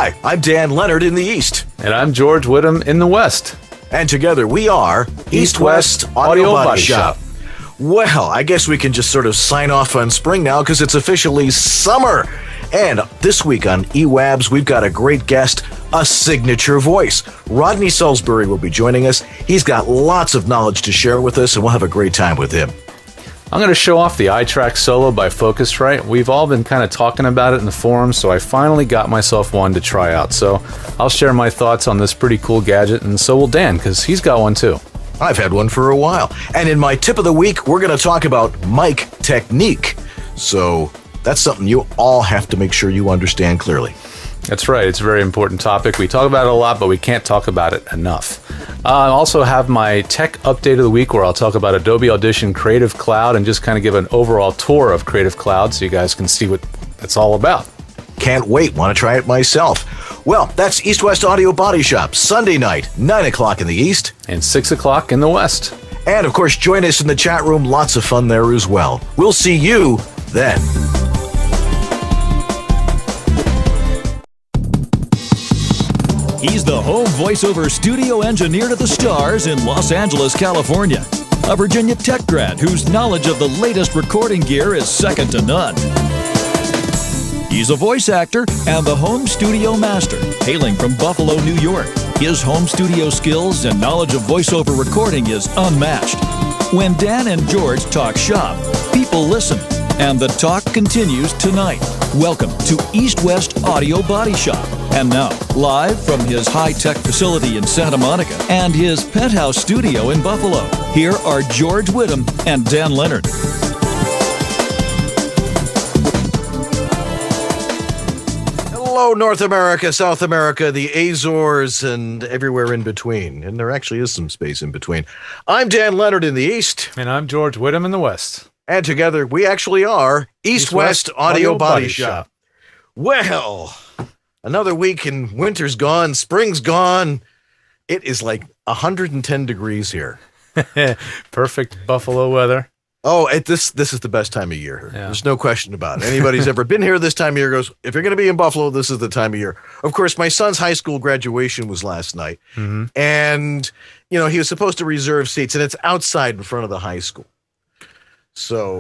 Hi, I'm Dan Leonard in the East. And I'm George Whittam in the West. And together we are East-West Audio Body Shop. Well, I guess we can just sort of sign off on spring now because it's officially summer. And this week on EWABS, we've got a great guest, a signature voice. Rodney Saulsberry will be joining us. He's got lots of knowledge to share with us, and we'll have a great time with him. I'm going to show off the iTrack Solo by Focusrite. We've all been kind of talking about it in the forums, so I finally got myself one to try out. So I'll share my thoughts on this pretty cool gadget, and so will Dan, because he's got one too. I've had one for a while. And in my tip of the week, we're going to talk about mic technique. So that's something you all have to make sure you understand clearly. That's right. It's a very important topic. We talk about it a lot, but we can't talk about it enough. I also have my tech update of the week where I'll talk about Adobe Audition Creative Cloud and just kind of give an overall tour of Creative Cloud so you guys can see what it's all about. Can't wait. Want to try it myself. Well, that's East-West Audio Body Shop, Sunday night, 9 o'clock in the East. And 6 o'clock in the West. And, of course, join us in the chat room. Lots of fun there as well. We'll see you then. He's the home voiceover studio engineer to the stars in Los Angeles, California. A Virginia Tech grad whose knowledge of the latest recording gear is second to none. He's a voice actor and the home studio master, hailing from Buffalo, New York. His home studio skills and knowledge of voiceover recording is unmatched. When Dan and George talk shop, people listen, and the talk continues tonight. Welcome to East-West Audio Body Shop. And now, live from his high-tech facility in Santa Monica and his penthouse studio in Buffalo, here are George Whittam and Dan Leonard. Hello, North America, South America, the Azores, and everywhere in between. And there actually is some space in between. I'm Dan Leonard in the East. And I'm George Whittam in the West. And together, we actually are East-West Audio Body Shop. Well, another week and winter's gone, spring's gone. It is like 110 degrees here. Perfect Buffalo weather. Oh, this is the best time of year. Yeah. There's no question about it. Anybody's ever been here this time of year goes, if you're going to be in Buffalo, this is the time of year. Of course, my son's high school graduation was last night. Mm-hmm. And, he was supposed to reserve seats, and it's outside in front of the high school. So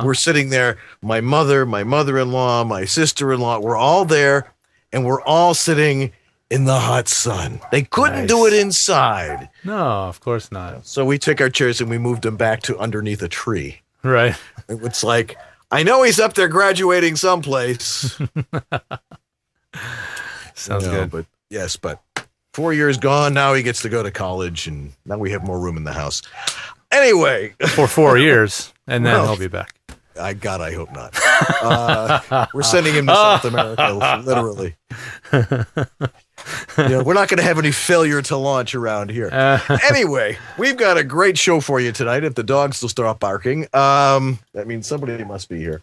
we're sitting there, my mother, my mother-in-law, my sister-in-law, we're all there, and we're all sitting in the hot sun. They couldn't do it inside. No, of course not. So we took our chairs and we moved them back to underneath a tree. Right. It's like, I know he's up there graduating someplace. Sounds good. But 4 years gone, now he gets to go to college, and now we have more room in the house. Anyway. For 4 years, and then he'll be back. I hope not. We're sending him to South America, literally. We're not going to have any failure to launch around here. Anyway, we've got a great show for you tonight. If the dogs still start barking, that means somebody must be here.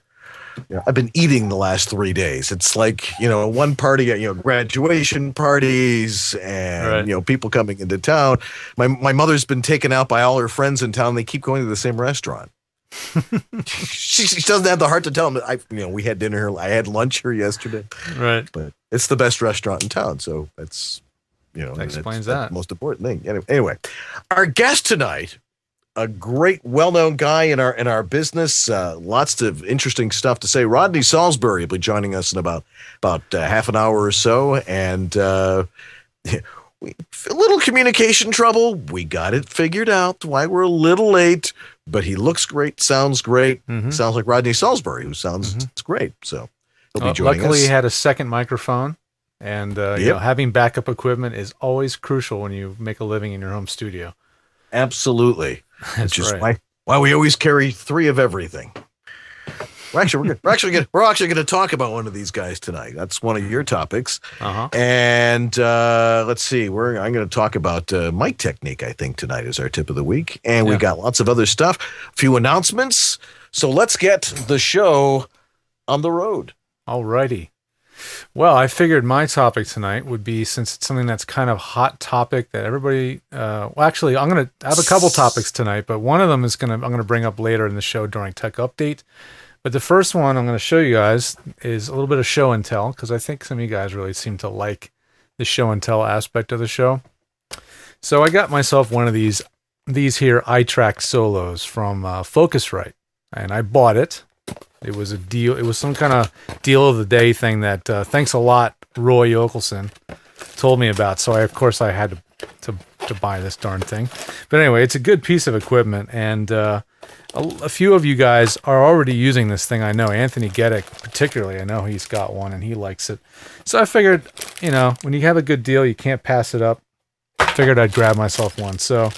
I've been eating the last 3 days. It's like, one party, graduation parties and, people coming into town. My mother's been taken out by all her friends in town. They keep going to the same restaurant. she doesn't have the heart to tell them. We had dinner here. I had lunch here yesterday. Right. But it's the best restaurant in town. So that's, that explains that. That's the most important thing. Anyway, our guest tonight, a great, well-known guy in our business. Lots of interesting stuff to say. Rodney Saulsberry will be joining us in about half an hour or so. And a little communication trouble. We got it figured out. Why we're a little late. But he looks great, sounds great. Mm-hmm. Sounds like Rodney Saulsberry, who sounds great. So he'll be joining us. Luckily, he had a second microphone. And having backup equipment is always crucial when you make a living in your home studio. Absolutely. That's Which is right. why we always carry 3 of everything. We're actually going to talk about one of these guys tonight. That's one of your topics. And let's see. I'm going to talk about mic technique, I think, tonight is our tip of the week. And we got lots of other stuff, a few announcements. So let's get the show on the road. All righty. Well, I figured my topic tonight would be, since it's something that's kind of hot topic that everybody, actually, I'm going to have a couple topics tonight, but one of them I'm going to bring up later in the show during Tech Update. But the first one I'm going to show you guys is a little bit of show and tell, because I think some of you guys really seem to like the show and tell aspect of the show. So I got myself one of these here iTrack Solos from Focusrite, and I bought it. It was a deal. It was some kind of deal of the day thing that thanks a lot, Roy Yokelson, told me about. So of course I had to buy this darn thing. But anyway, it's a good piece of equipment, and a few of you guys are already using this thing. I know Anthony Geddick particularly. I know he's got one and he likes it. So I figured, when you have a good deal, you can't pass it up. Figured I'd grab myself one. So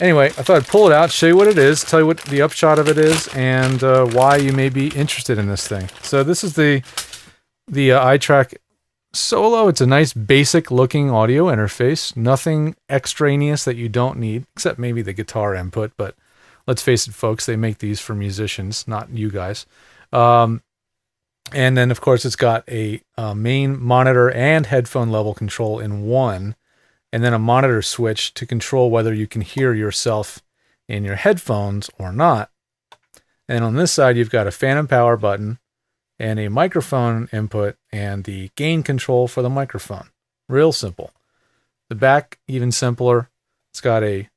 anyway, I thought I'd pull it out, show you what it is, tell you what the upshot of it is, and why you may be interested in this thing. So this is the iTrack Solo. It's a nice basic looking audio interface. Nothing extraneous that you don't need, except maybe the guitar input. But let's face it, folks, they make these for musicians, not you guys. And then, of course, it's got a main monitor and headphone level control in one, and then a monitor switch to control whether you can hear yourself in your headphones or not. And on this side, you've got a phantom power button and a microphone input and the gain control for the microphone. Real simple. The back, even simpler. It's got a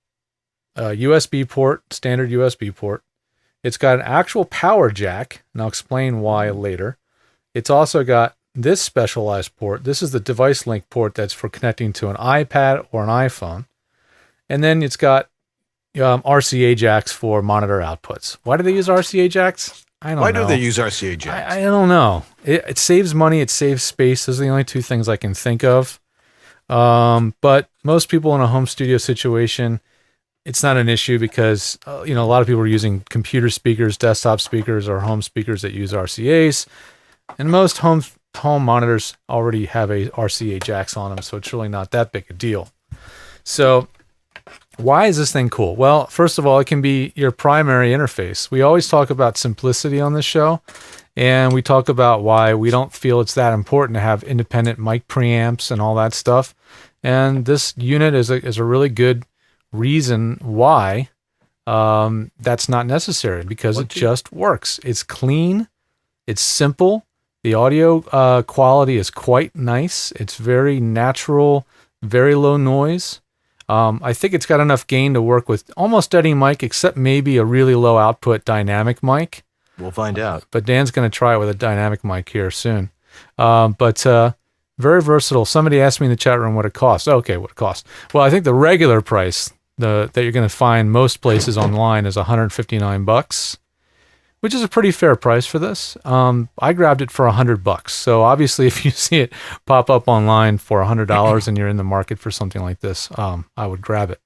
USB port, standard USB port. It's got an actual power jack, and I'll explain why later. It's also got this specialized port. This is the device link port that's for connecting to an iPad or an iPhone. And then it's got RCA jacks for monitor outputs. Why do they use RCA jacks? I don't know. Why do they use RCA jacks? I don't know. It saves money. It saves space. Those are the only two things I can think of. But most people in a home studio situation, it's not an issue because, a lot of people are using computer speakers, desktop speakers, or home speakers that use RCAs. And most home monitors already have a RCA jacks on them, so it's really not that big a deal. So why is this thing cool? Well, first of all, it can be your primary interface. We always talk about simplicity on this show, and we talk about why we don't feel it's that important to have independent mic preamps and all that stuff. And this unit is a really good reason why that's not necessary, because it just works. It's clean. It's simple. The audio quality is quite nice. It's very natural, very low noise. I think it's got enough gain to work with almost any mic, except maybe a really low output dynamic mic. We'll find out. But Dan's going to try it with a dynamic mic here soon. But very versatile. Somebody asked me in the chat room what it costs. Okay, what it costs. Well, I think the regular price that you're going to find most places online is $159. Which is a pretty fair price for this. I grabbed it for $100. So obviously, if you see it pop up online for $100 and you're in the market for something like this, I would grab it.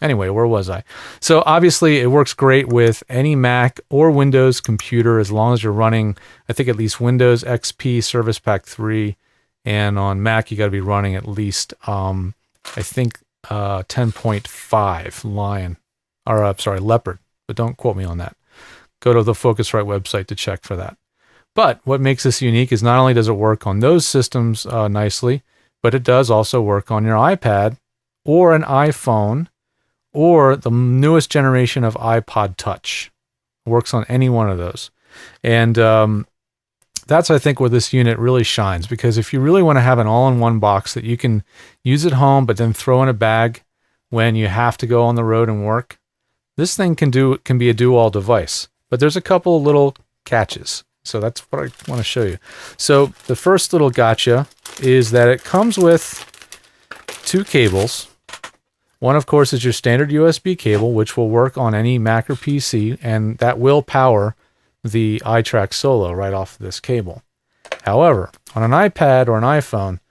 Anyway, where was I? So obviously, it works great with any Mac or Windows computer as long as you're running, I think, at least Windows XP Service Pack 3. And on Mac, you got to be running at least, 10.5 Leopard. But don't quote me on that. Go to the Focusrite website to check for that. But what makes this unique is not only does it work on those systems nicely, but it does also work on your iPad or an iPhone or the newest generation of iPod Touch. It works on any one of those. And that's, I think, where this unit really shines, because if you really want to have an all-in-one box that you can use at home but then throw in a bag when you have to go on the road and work, this thing can be a do-all device. But there's a couple of little catches. So that's what I want to show you. So the first little gotcha is that it comes with two cables. One, of course, is your standard USB cable, which will work on any Mac or PC, and that will power the iTrack Solo right off this cable. However, on an iPad or an iPhone,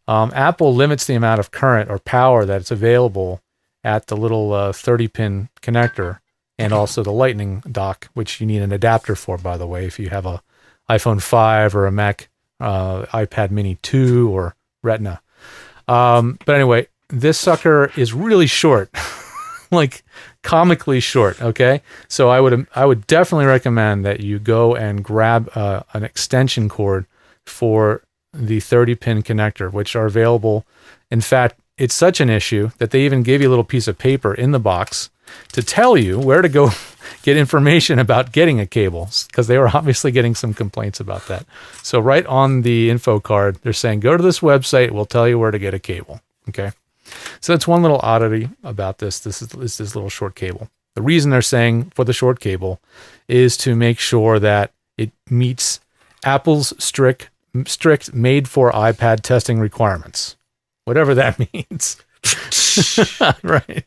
Apple limits the amount of current or power that's available at the little 30-pin connector, and also the lightning dock, which you need an adapter for, by the way, if you have a iPhone 5 or a Mac iPad Mini 2 or Retina. But anyway, this sucker is really short, like comically short, okay? So I would definitely recommend that you go and grab an extension cord for the 30-pin connector, which are available. In fact, it's such an issue that they even give you a little piece of paper in the box to tell you where to go get information about getting a cable, because they were obviously getting some complaints about that. So right on the info card, they're saying, go to this website. We'll tell you where to get a cable. Okay. So that's one little oddity about this. This is this little short cable. The reason they're saying for the short cable is to make sure that it meets Apple's strict made for iPad testing requirements, whatever that means. Right.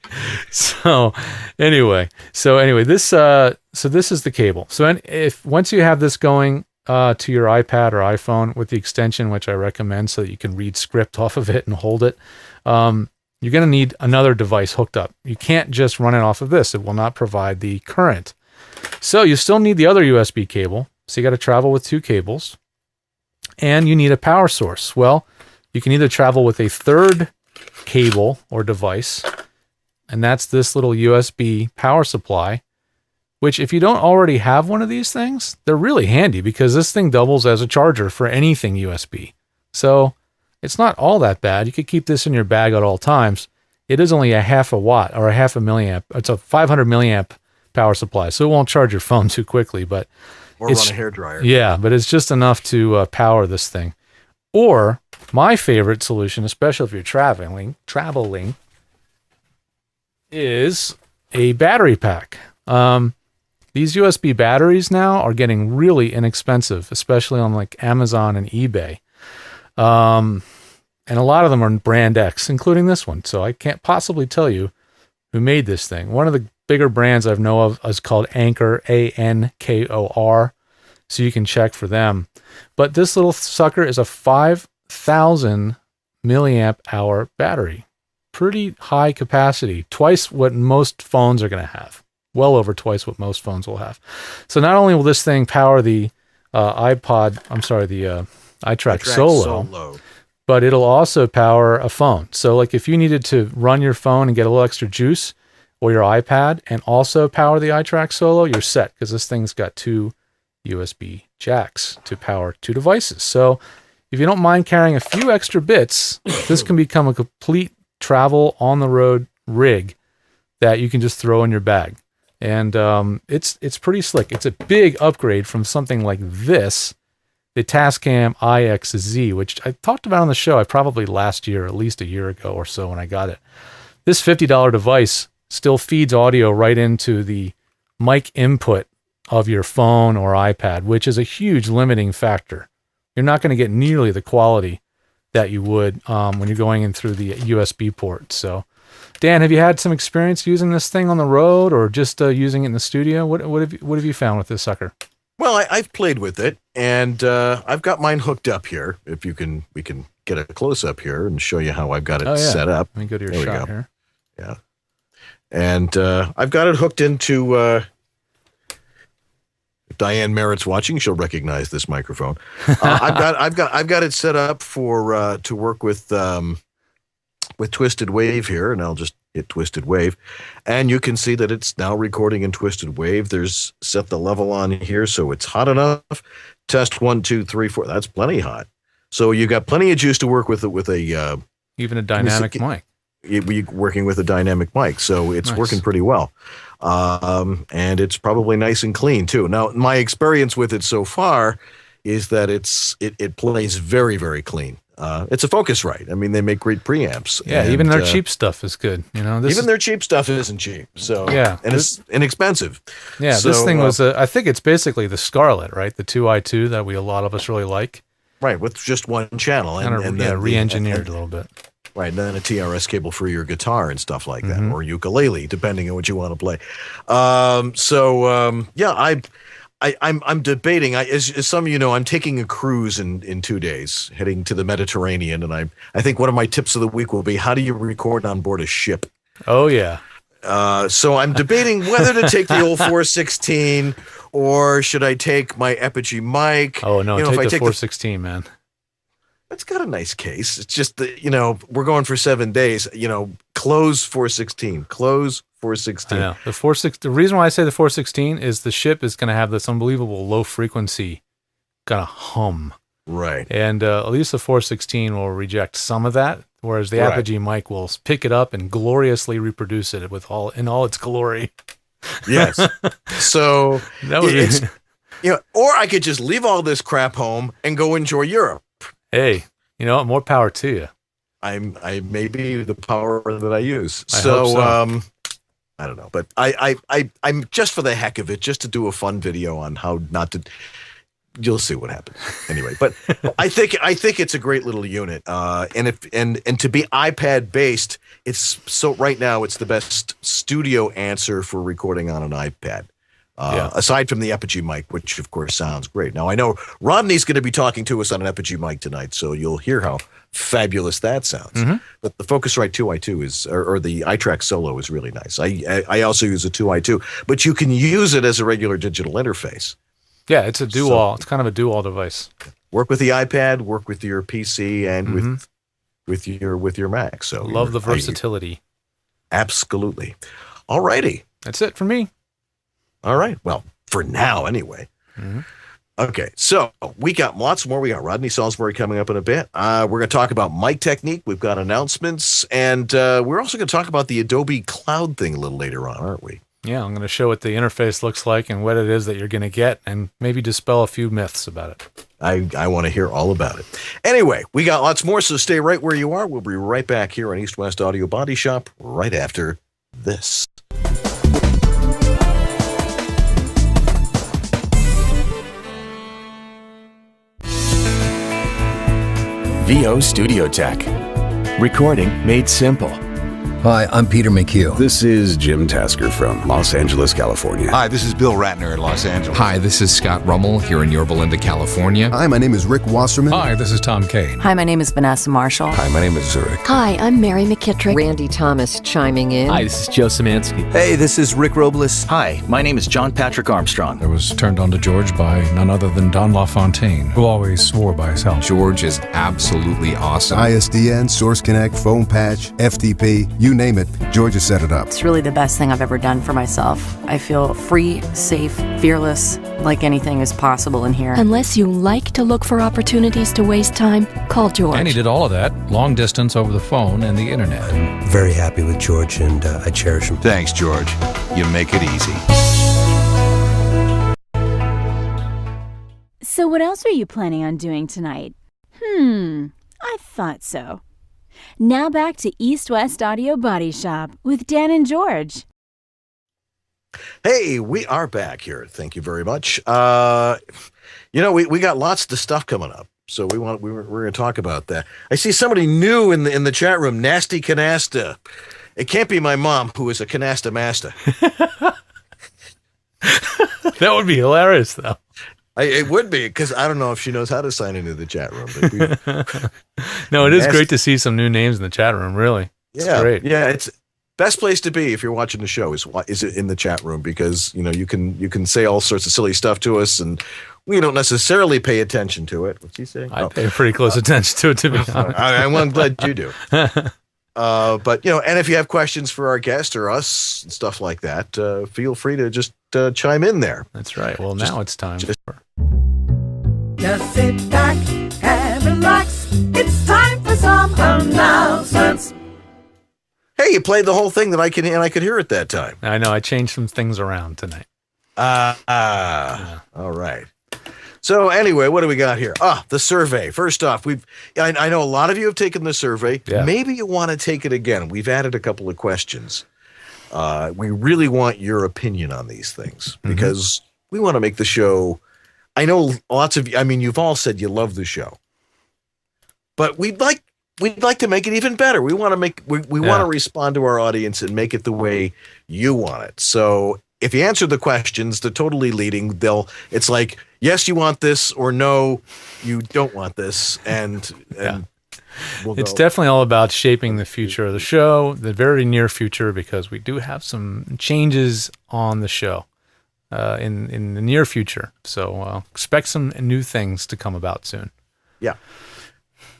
So anyway, this is the cable. So if once you have this going to your iPad or iPhone with the extension, which I recommend so that you can read script off of it and hold it, you're going to need another device hooked up. You can't just run it off of this. It will not provide the current. So you still need the other USB cable. So you got to travel with two cables, and you need a power source. Well, you can either travel with a third cable or device, and that's this little USB power supply, which if you don't already have one of these things, they're really handy because this thing doubles as a charger for anything USB. So it's not all that bad. You could keep this in your bag at all times. It is only a half a watt or a half a milliamp. It's a 500 milliamp power supply, so it won't charge your phone too quickly, but or run a hairdryer. Yeah, but it's just enough to power this thing. Or my favorite solution, especially if you're traveling, is a battery pack. These USB batteries now are getting really inexpensive, especially on like Amazon and eBay. And a lot of them are brand X, including this one. So I can't possibly tell you who made this thing. One of the bigger brands I know of is called Anchor, Ankor. So you can check for them. But this little sucker is a 5,000 milliamp hour battery. Pretty high capacity, twice what most phones are going to have. Well over twice what most phones will have. So not only will this thing power the iTrack Solo, but it'll also power a phone. So like if you needed to run your phone and get a little extra juice, or your iPad, and also power the iTrack Solo, you're set, because this thing's got two USB jacks to power two devices. So if you don't mind carrying a few extra bits, this can become a complete travel on the road rig that you can just throw in your bag. And it's pretty slick. It's a big upgrade from something like this, the Tascam IXZ, which I talked about on the show, probably last year, at least a year ago or so when I got it. This $50 device still feeds audio right into the mic input of your phone or iPad, which is a huge limiting factor. You're not going to get nearly the quality that you would when you're going in through the USB port. So, Dan, have you had some experience using this thing on the road, or just using it in the studio? What have you found with this sucker? Well, I've played with it, and I've got mine hooked up here. If we can get a close up here and show you how I've got it set up. Let me go to your shot here. Yeah, and I've got it hooked into. If Diane Merritt's watching, she'll recognize this microphone. I've got it set up for to work with Twisted Wave here, and I'll just hit Twisted Wave, and you can see that it's now recording in Twisted Wave. There's set the level on here, so it's hot enough. Test 1, 2, 3, 4. That's plenty hot. So you got plenty of juice to work with even a dynamic mic. We're working with a dynamic mic, so it's working pretty well. And it's probably nice and clean too. Now, my experience with it so far is that it plays very, very clean. It's a Focusrite. I mean, they make great preamps. Yeah, and even their cheap stuff is good. You know, their cheap stuff isn't cheap. So yeah, and it's inexpensive. Yeah, so, this thing was I think it's basically the Scarlett, right? The 2i2 that a lot of us really like. Right, with just one channel and then re-engineered a little bit. Right, and then a TRS cable for your guitar and stuff like that, or ukulele, depending on what you want to play. I'm debating. As some of you know, I'm taking a cruise in 2 days, heading to the Mediterranean, and I think one of my tips of the week will be, how do you record on board a ship? Oh yeah. So I'm debating whether to take the old 416 or should I take my Epigee mic. Oh no, take the 416, man. It's got a nice case. It's just that, we're going for 7 days, close 416, close 416. I know. The reason why I say the 416 is the ship is going to have this unbelievable low frequency kind of hum. Right. And at least the 416 will reject some of that, whereas the Apogee mic will pick it up and gloriously reproduce it with in all its glory. Yes. So that would be, or I could just leave all this crap home and go enjoy Europe. Hey, you know what? More power to you. I may be the power that I use. I hope so. I don't know, but I'm just for the heck of it, just to do a fun video on how not to. You'll see what happens anyway. But I think it's a great little unit, and to be iPad based, right now it's the best studio answer for recording on an iPad. Aside from the Apogee mic, which of course sounds great. Now I know Rodney's going to be talking to us on an Apogee mic tonight, so you'll hear how fabulous that sounds. Mm-hmm. But the Focusrite 2i2 or the iTrack Solo is really nice. I also use a 2i2, but you can use it as a regular digital interface. Yeah, it's a dual. It's kind of a dual device. Work with the iPad, work with your PC, and with your Mac. So love the versatility. Absolutely. All righty. That's it for me. All right. Well, for now, anyway. Mm-hmm. Okay. So we got lots more. We got Rodney Saulsberry coming up in a bit. We're going to talk about mic technique. We've got announcements, and we're also going to talk about the Adobe Cloud thing a little later on, aren't we? Yeah, I'm going to show what the interface looks like and what it is that you're going to get, and maybe dispel a few myths about it. I want to hear all about it. Anyway, we got lots more, so stay right where you are. We'll be right back here on East West Audio Body Shop right after this. VO Studio Tech. Recording made simple. Hi, I'm Peter McHugh. This is Jim Tasker from Los Angeles, California. Hi, this is Bill Ratner in Los Angeles. Hi, this is Scott Rummel here in Yorba Linda, California. Hi, my name is Rick Wasserman. Hi, this is Tom Kane. Hi, my name is Vanessa Marshall. Hi, my name is Zurich. Hi, I'm Mary McKittrick. Randy Thomas chiming in. Hi, this is Joe Szymanski. Hey, this is Rick Robles. Hi, my name is John Patrick Armstrong. I was turned on to George by none other than Don LaFontaine, who always swore by his health. George is absolutely awesome. ISDN, Source Connect, Phone Patch, FTP, you name it, George has set it up. It's really the best thing I've ever done for myself. I feel free, safe, fearless, like anything is possible in here. Unless you like to look for opportunities to waste time, call George. And he did all of that, long distance over the phone and the internet. I'm very happy with George, and I cherish him. Thanks, George. You make it easy. So what else are you planning on doing tonight? I thought so. Now back to East West Audio Body Shop with Dan and George. Hey, we are back here. Thank you very much. We got lots of stuff coming up, so we're going to talk about that. I see somebody new in the chat room, Nasty Canasta. It can't be my mom, who is a canasta master. That would be hilarious, though. It would be, because I don't know if she knows how to sign into the chat room. No, it is great to see some new names in the chat room, really. It's great. Yeah, it's best place to be if you're watching the show is in the chat room, because you can say all sorts of silly stuff to us, and we don't necessarily pay attention to it. What's he saying? I pay pretty close attention to it, to be honest. I'm glad you do. But and if you have questions for our guest or us and stuff like that, feel free to just chime in there. That's right. Well, now it's time. Just sit back and relax. It's time for some announcements. Hey, you played the whole thing that I could hear at that time. I know. I changed some things around tonight. Yeah. All right. So anyway, what do we got here? The survey. First off, I know a lot of you have taken the survey. Yeah. Maybe you want to take it again. We've added a couple of questions. We really want your opinion on these things, because we want to make the show. I know lots of you, you've all said you love the show, but we'd like to make it even better. We want to want to respond to our audience and make it the way you want it. So if you answer the questions, they're totally leading. It's like, yes, you want this, or no, you don't want this. And it's definitely all about shaping the future of the show, the very near future, because we do have some changes on the show in the near future. So expect some new things to come about soon. Yeah.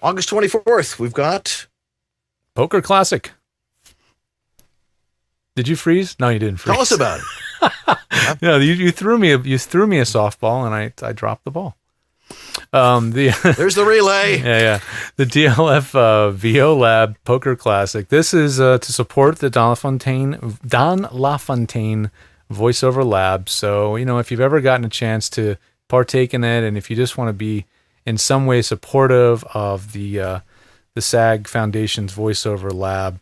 August 24th, we've got Poker Classic. Did you freeze? No, you didn't freeze. Tell us about it. No, you threw me a softball, and I dropped the ball. There's the relay. Yeah. The DLF VO Lab Poker Classic. This is to support the Don LaFontaine Voiceover Lab. So, if you've ever gotten a chance to partake in it, and if you just want to be in some way supportive of the SAG Foundation's Voiceover Lab,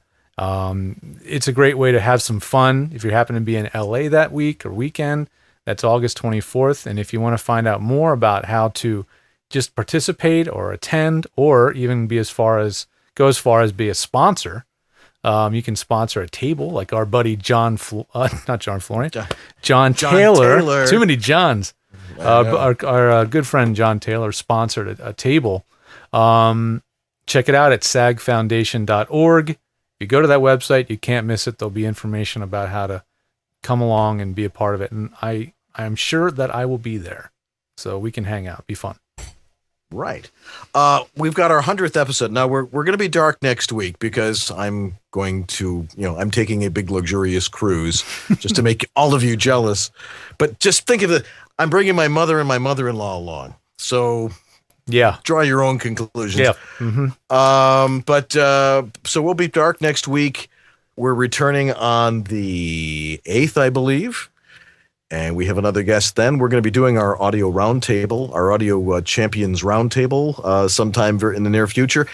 it's a great way to have some fun. If you happen to be in LA that week or weekend, that's August 24th. And if you want to find out more about how to just participate or attend, or even go as far as be a sponsor, you can sponsor a table like our buddy John Taylor. Too many Johns. Our good friend John Taylor sponsored a table. Check it out at sagfoundation.org. If you go to that website, you can't miss it. There'll be information about how to come along and be a part of it. And I am sure that I will be there, so we can hang out, be fun. Right. We've got our 100th episode. Now we're going to be dark next week because I'm going to, I'm taking a big luxurious cruise just to make all of you jealous. But just think of it. I'm bringing my mother and my mother-in-law along. So draw your own conclusions. Yeah. Mm-hmm. So we'll be dark next week. We're returning on the 8th, I believe. And we have another guest then. We're going to be doing our audio roundtable, our audio champions roundtable sometime in the near future.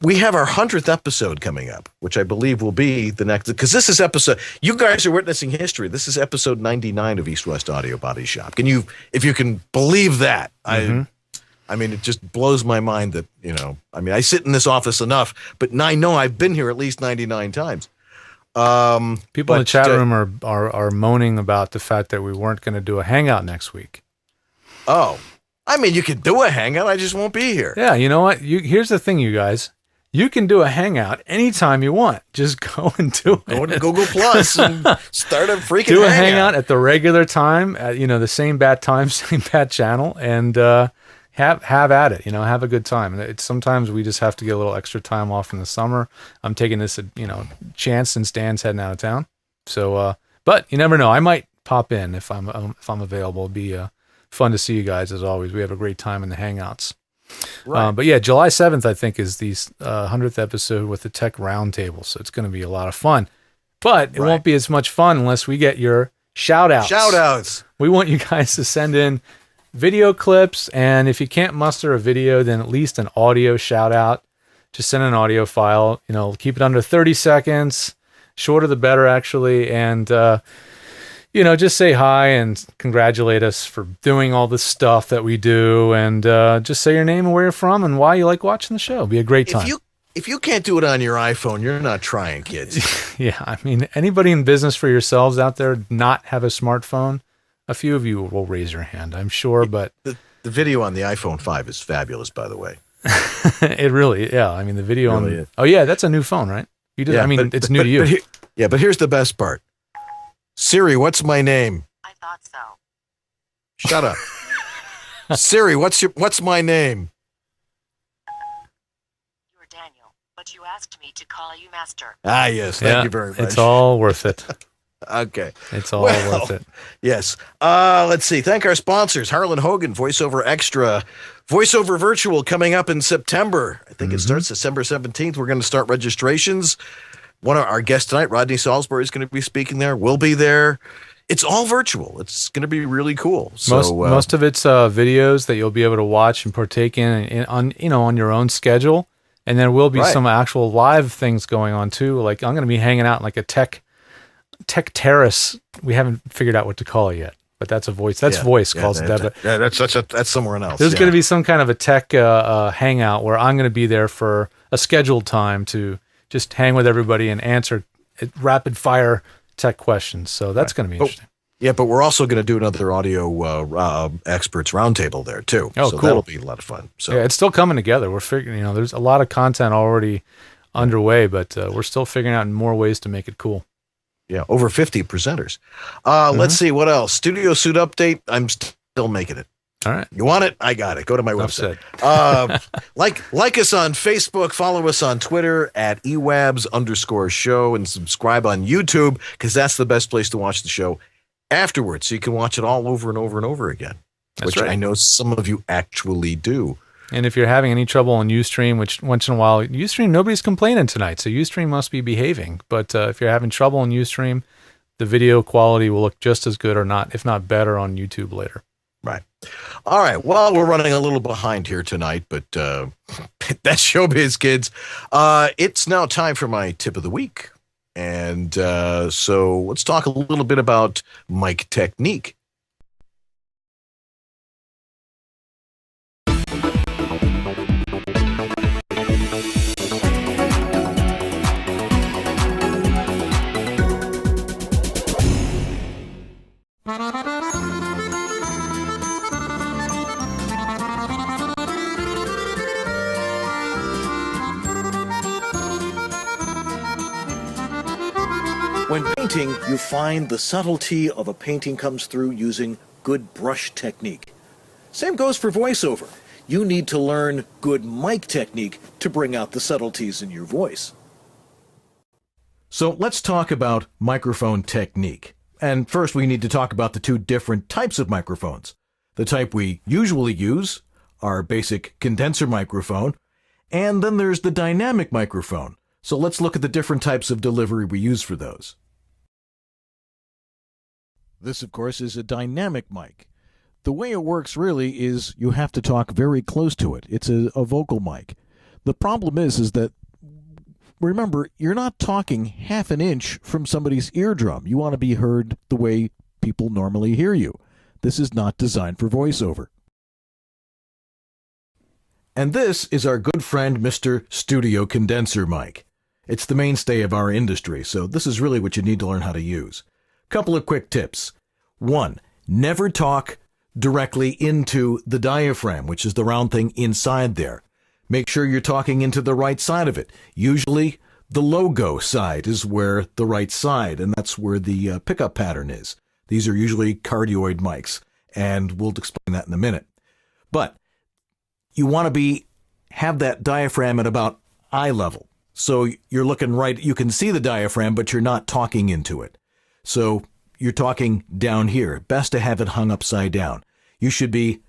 We have our 100th episode coming up, which I believe will be the next, because this is you guys are witnessing history. This is episode 99 of East West Audio Body Shop. If you can believe that, I mean, it just blows my mind that, I sit in this office enough, but I know I've been here at least 99 times. People in the chat room are moaning about the fact that we weren't going to do a hangout next week. Oh, you could do a hangout. I just won't be here. Yeah. You know what? Here's the thing, you guys, you can do a hangout anytime you want. Just go and do it. Go to Google Plus and start a freaking do a hangout at the regular time at, the same bat time, same bat channel, and, have at it, have a good time. Sometimes we just have to get a little extra time off in the summer. I'm taking this, chance since Dan's heading out of town. So, but you never know. I might pop in if I'm available. It'll be fun to see you guys as always. We have a great time in the hangouts. Right. But yeah, July 7th, I think, is the 100th episode with the Tech Roundtable. So it's going to be a lot of fun. But it won't be as much fun unless we get your shout-outs. We want you guys to send in video clips, and if you can't muster a video, then at least an audio shout out. Just send an audio file, keep it under 30 seconds, shorter the better actually, and just say hi and congratulate us for doing all the stuff that we do, and just say your name and where you're from and why you like watching the show. It'll be a great time. If you can't do it on your iPhone, you're not trying, kids. Yeah, anybody in business for yourselves out there not have a smartphone? A few of you will raise your hand, I'm sure, but the video on the iPhone 5 is fabulous, by the way. It really, the video really is. Oh yeah, that's a new phone, right? You did. It's new to you. But here's the best part. Siri, what's my name? I thought so. Shut up. Siri, what's my name? You're Daniel, but you asked me to call you Master. Ah, yes. Thank you very much. It's all worth it. Okay. It's all worth it. Yes. Let's see. Thank our sponsors, Harlan Hogan, Voiceover Extra, Voiceover Virtual coming up in September. I think it starts December 17th. We're going to start registrations. One of our guests tonight, Rodney Saulsberry, is going to be speaking there. We'll be there. It's all virtual. It's going to be really cool. So most of it's videos that you'll be able to watch and partake in on your own schedule. And there will be some actual live things going on too. Like I'm going to be hanging out in like a tech terrace. We haven't figured out what to call it yet, but that's a voice. That's voice calls it that. Yeah, that's somewhere else. There's going to be some kind of a tech hangout where I'm going to be there for a scheduled time to just hang with everybody and answer rapid fire tech questions. So that's going to be interesting. But we're also going to do another audio experts roundtable there too. Oh, so cool. That'll be a lot of fun. So it's still coming together. We're figuring, there's a lot of content already underway, but we're still figuring out more ways to make it cool. Yeah, over 50 presenters. Let's see what else. Studio Suit update. I'm still making it. All right. You want it? I got it. Go to my website. Like us on Facebook. Follow us on Twitter at EWABS_show and subscribe on YouTube because that's the best place to watch the show afterwards. So you can watch it all over and over and over again. That's which right. I know some of you actually do. And if you're having any trouble on Ustream, which once in a while, Ustream, nobody's complaining tonight, so Ustream must be behaving. But if you're having trouble on Ustream, the video quality will look just as good or not, if not better, on YouTube later. Right. All right. Well, we're running a little behind here tonight, but that's showbiz, kids. It's now time for my tip of the week. And so let's talk a little bit about mic technique. When painting, you find the subtlety of a painting comes through using good brush technique. Same goes for voiceover. You need to learn good mic technique to bring out the subtleties in your voice. So let's talk about microphone technique. And first we need to talk about the two different types of microphones. The type we usually use, our basic condenser microphone, and then there's the dynamic microphone. So let's look at the different types of delivery we use for those. This, of course, is a dynamic mic. The way it works really is you have to talk very close to it. It's a vocal mic. The problem is that, remember, you're not talking half an inch from somebody's eardrum. You want to be heard the way people normally hear you. This is not designed for voiceover. And this is our good friend, Mr. Studio Condenser Mic. It's the mainstay of our industry, so this is really what you need to learn how to use. Couple of quick tips. 1, never talk directly into the diaphragm, which is the round thing inside there. Make sure you're talking into the right side of it. Usually the logo side is where the right side, and that's where the pickup pattern is. These are usually cardioid mics, and we'll explain that in a minute. But you want to have that diaphragm at about eye level. So you're looking right, you can see the diaphragm, but you're not talking into it. So you're talking down here. Best to have it hung upside down. You should be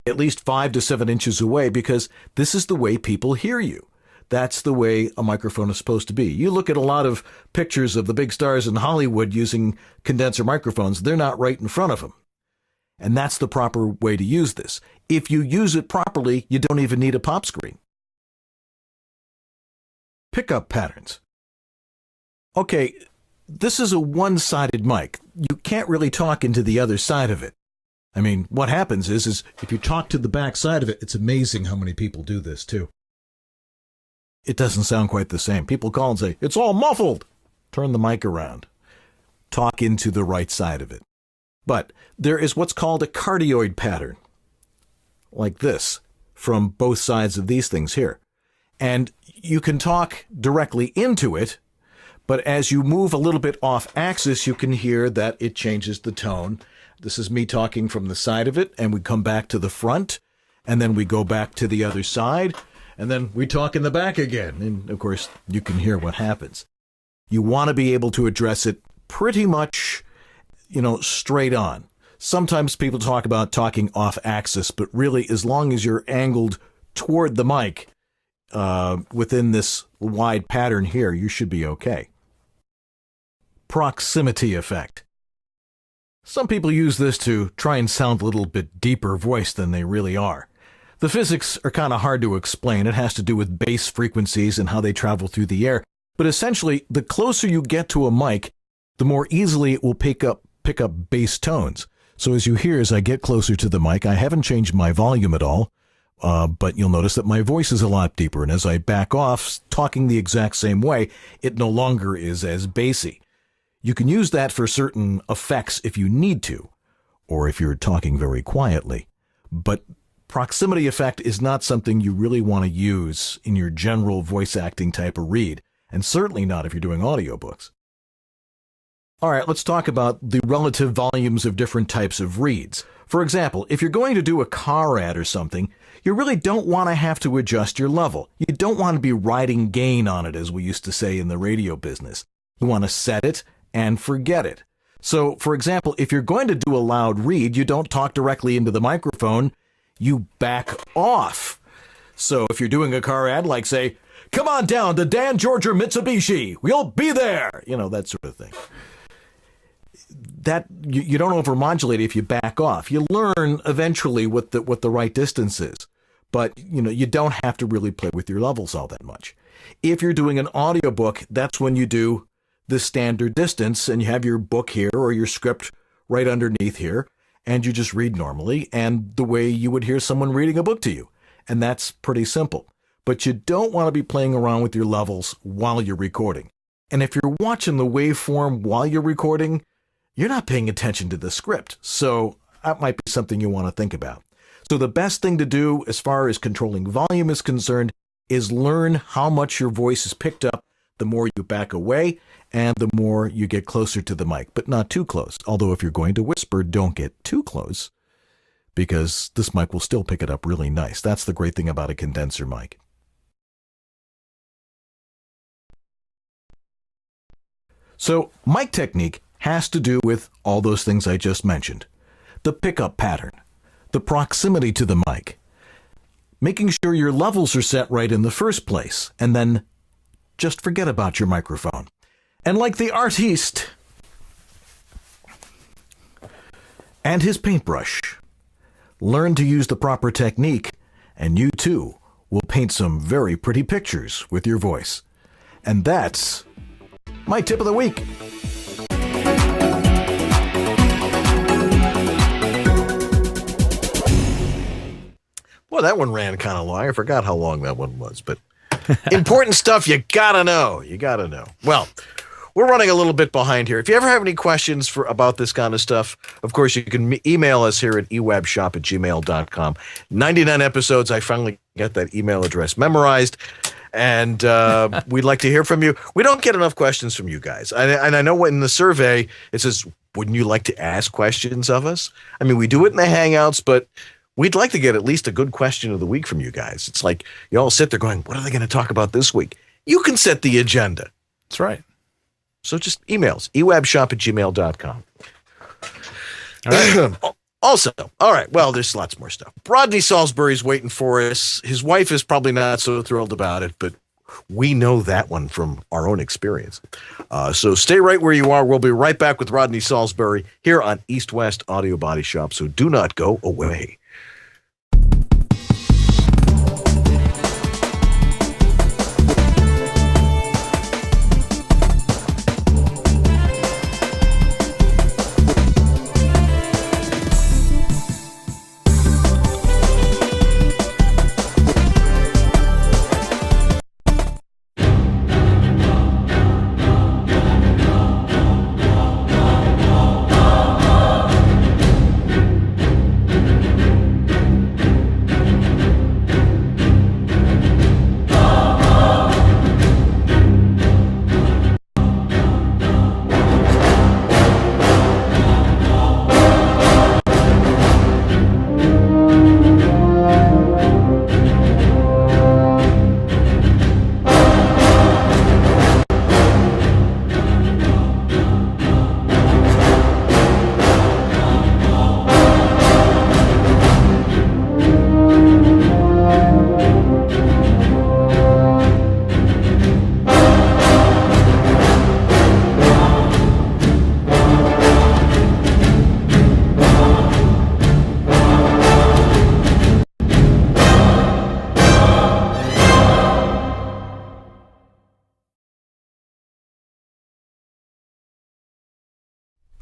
at least 5 to 7 inches away because this is the way people hear you. That's the way a microphone is supposed to be. You look at a lot of pictures of the big stars in Hollywood using condenser microphones, they're not right in front of them. And that's the proper way to use this. If you use it properly, you don't even need a pop screen. Pickup patterns. Okay, this is a one-sided mic. You can't really talk into the other side of it. I mean, what happens is if you talk to the back side of it, it's amazing how many people do this too. It doesn't sound quite the same. People call and say, it's all muffled. Turn the mic around. Talk into the right side of it. But there is what's called a cardioid pattern, like this, from both sides of these things here. And you can talk directly into it, but as you move a little bit off axis, you can hear that it changes the tone. This is me talking from the side of it, and we come back to the front, and then we go back to the other side, and then we talk in the back again. And, of course, you can hear what happens. You want to be able to address it pretty much, straight on. Sometimes people talk about talking off axis, but really, as long as you're angled toward the mic within this wide pattern here, you should be okay. Proximity effect. Some people use this to try and sound a little bit deeper voiced than they really are. The physics are kind of hard to explain. It has to do with bass frequencies and how they travel through the air. But essentially, the closer you get to a mic, the more easily it will pick up bass tones. So as I get closer to the mic, I haven't changed my volume at all, but you'll notice that my voice is a lot deeper. And as I back off, talking the exact same way, it no longer is as bassy. You can use that for certain effects if you need to, or if you're talking very quietly. But proximity effect is not something you really want to use in your general voice acting type of read, and certainly not if you're doing audiobooks. All right, let's talk about the relative volumes of different types of reads. For example, if you're going to do a car ad or something, you really don't want to have to adjust your level. You don't want to be riding gain on it, as we used to say in the radio business. You want to set it and forget it. So, for example, if you're going to do a loud read, you don't talk directly into the microphone, you back off. So if you're doing a car ad, like say, "Come on down to Dan Georgia Mitsubishi, we'll be there," that sort of thing. That you don't overmodulate if you back off. You learn eventually what the right distance is, but you don't have to really play with your levels all that much. If you're doing an audiobook, that's when you do the standard distance, and you have your book here or your script right underneath here, and you just read normally and the way you would hear someone reading a book to you, and that's pretty simple. But you don't want to be playing around with your levels while you're recording. And if you're watching the waveform while you're recording, you're not paying attention to the script. So that might be something you want to think about. So the best thing to do as far as controlling volume is concerned is learn how much your voice is picked up the more you back away and the more you get closer to the mic, but not too close. Although if you're going to whisper, don't get too close because this mic will still pick it up really nice. That's the great thing about a condenser mic. So mic technique has to do with all those things I just mentioned. The pickup pattern, the proximity to the mic, making sure your levels are set right in the first place, and then just forget about your microphone. And like the artiste and his paintbrush, learn to use the proper technique, and you too will paint some very pretty pictures with your voice. And that's my tip of the week. Well, that one ran kind of long. I forgot how long that one was, but important stuff you gotta know. You gotta know. Well, we're running a little bit behind here. If you ever have any questions about this kind of stuff, of course, you can email us here at ewabshop@gmail.com. 99 episodes. I finally got that email address memorized, and we'd like to hear from you. We don't get enough questions from you guys. And I know in the survey, it says, wouldn't you like to ask questions of us? I mean, we do it in the Hangouts, but we'd like to get at least a good question of the week from you guys. It's like you all sit there going, what are they going to talk about this week? You can set the agenda. That's right. So just emails, ewabshop@gmail.com. All right. Also, all right, well, there's lots more stuff. Rodney Saulsbury's waiting for us. His wife is probably not so thrilled about it, but we know that one from our own experience. So stay right where you are. We'll be right back with Rodney Saulsbury here on East West Audio Body Shop, so do not go away.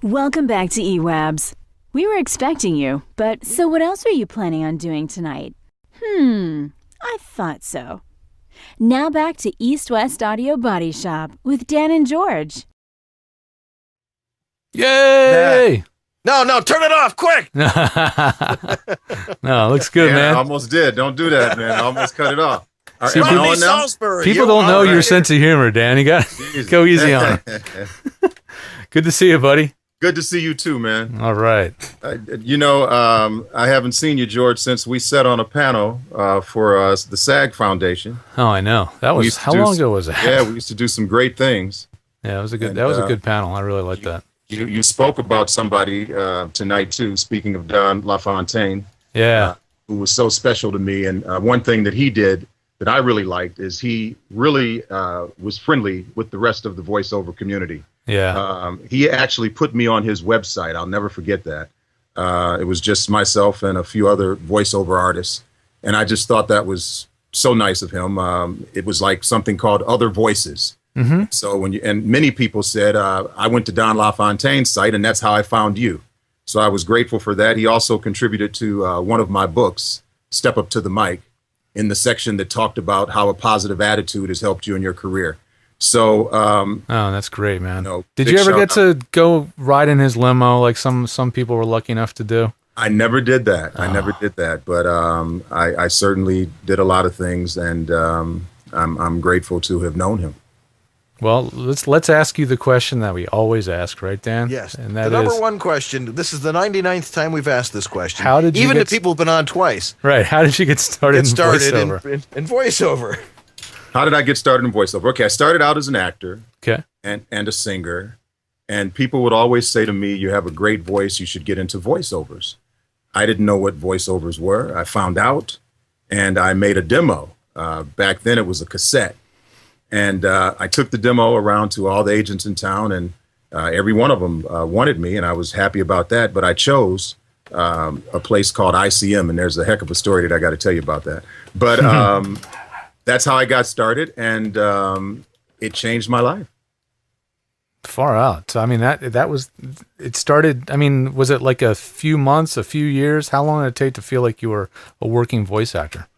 Welcome back to EWABS. We were expecting you, but so what else are you planning on doing tonight? I thought so. Now back to East West Audio Body Shop with Dan and George. Yay! No, turn it off, quick! No, it looks good, man. I almost did. Don't do that, man. I almost cut it off. See, people don't know your sense of humor, Dan. You got to go easy on it. Good to see you, buddy. Good to see you too, man. All right. I haven't seen you, George, since we sat on a panel for the SAG Foundation. Oh, I know. That was how long ago was that? Yeah, we used to do some great things. Yeah, it was a good. That was a good panel. I really liked that. You spoke about somebody tonight too. Speaking of Don LaFontaine. Yeah. who was so special to me. And one thing that he did that I really liked is he really was friendly with the rest of the voiceover community. Yeah. He actually put me on his website. I'll never forget that. It was just myself and a few other voiceover artists. And I just thought that was so nice of him. It was like something called Other Voices. Mm-hmm. So and many people said, I went to Don LaFontaine's site and that's how I found you. So I was grateful for that. He also contributed to one of my books, Step Up to the Mic, in the section that talked about how a positive attitude has helped you in your career. So, oh, that's great, man. Did big you ever shout get to go ride in his limo like some people were lucky enough to do? I never did that. I never did that, but I certainly did a lot of things, and I'm grateful to have known him. Well, let's ask you the question that we always ask, right, Dan? Yes. And that the is, number one question. This is the 99th time we've asked this question. How did you even get to people who've been on twice? Right. How did you get started in voiceover? In voiceover. How did I get started in voiceover? Okay, I started out as an actor. Okay. And a singer, and people would always say to me, "You have a great voice. You should get into voiceovers." I didn't know what voiceovers were. I found out, and I made a demo. Back then, it was a cassette. And I took the demo around to all the agents in town, and every one of them wanted me, and I was happy about that. But I chose a place called ICM, and there's a heck of a story that I got to tell you about that. But that's how I got started, and it changed my life. Far out. So, I mean, that was, it started, I mean, was it like a few months, a few years? How long did it take to feel like you were a working voice actor?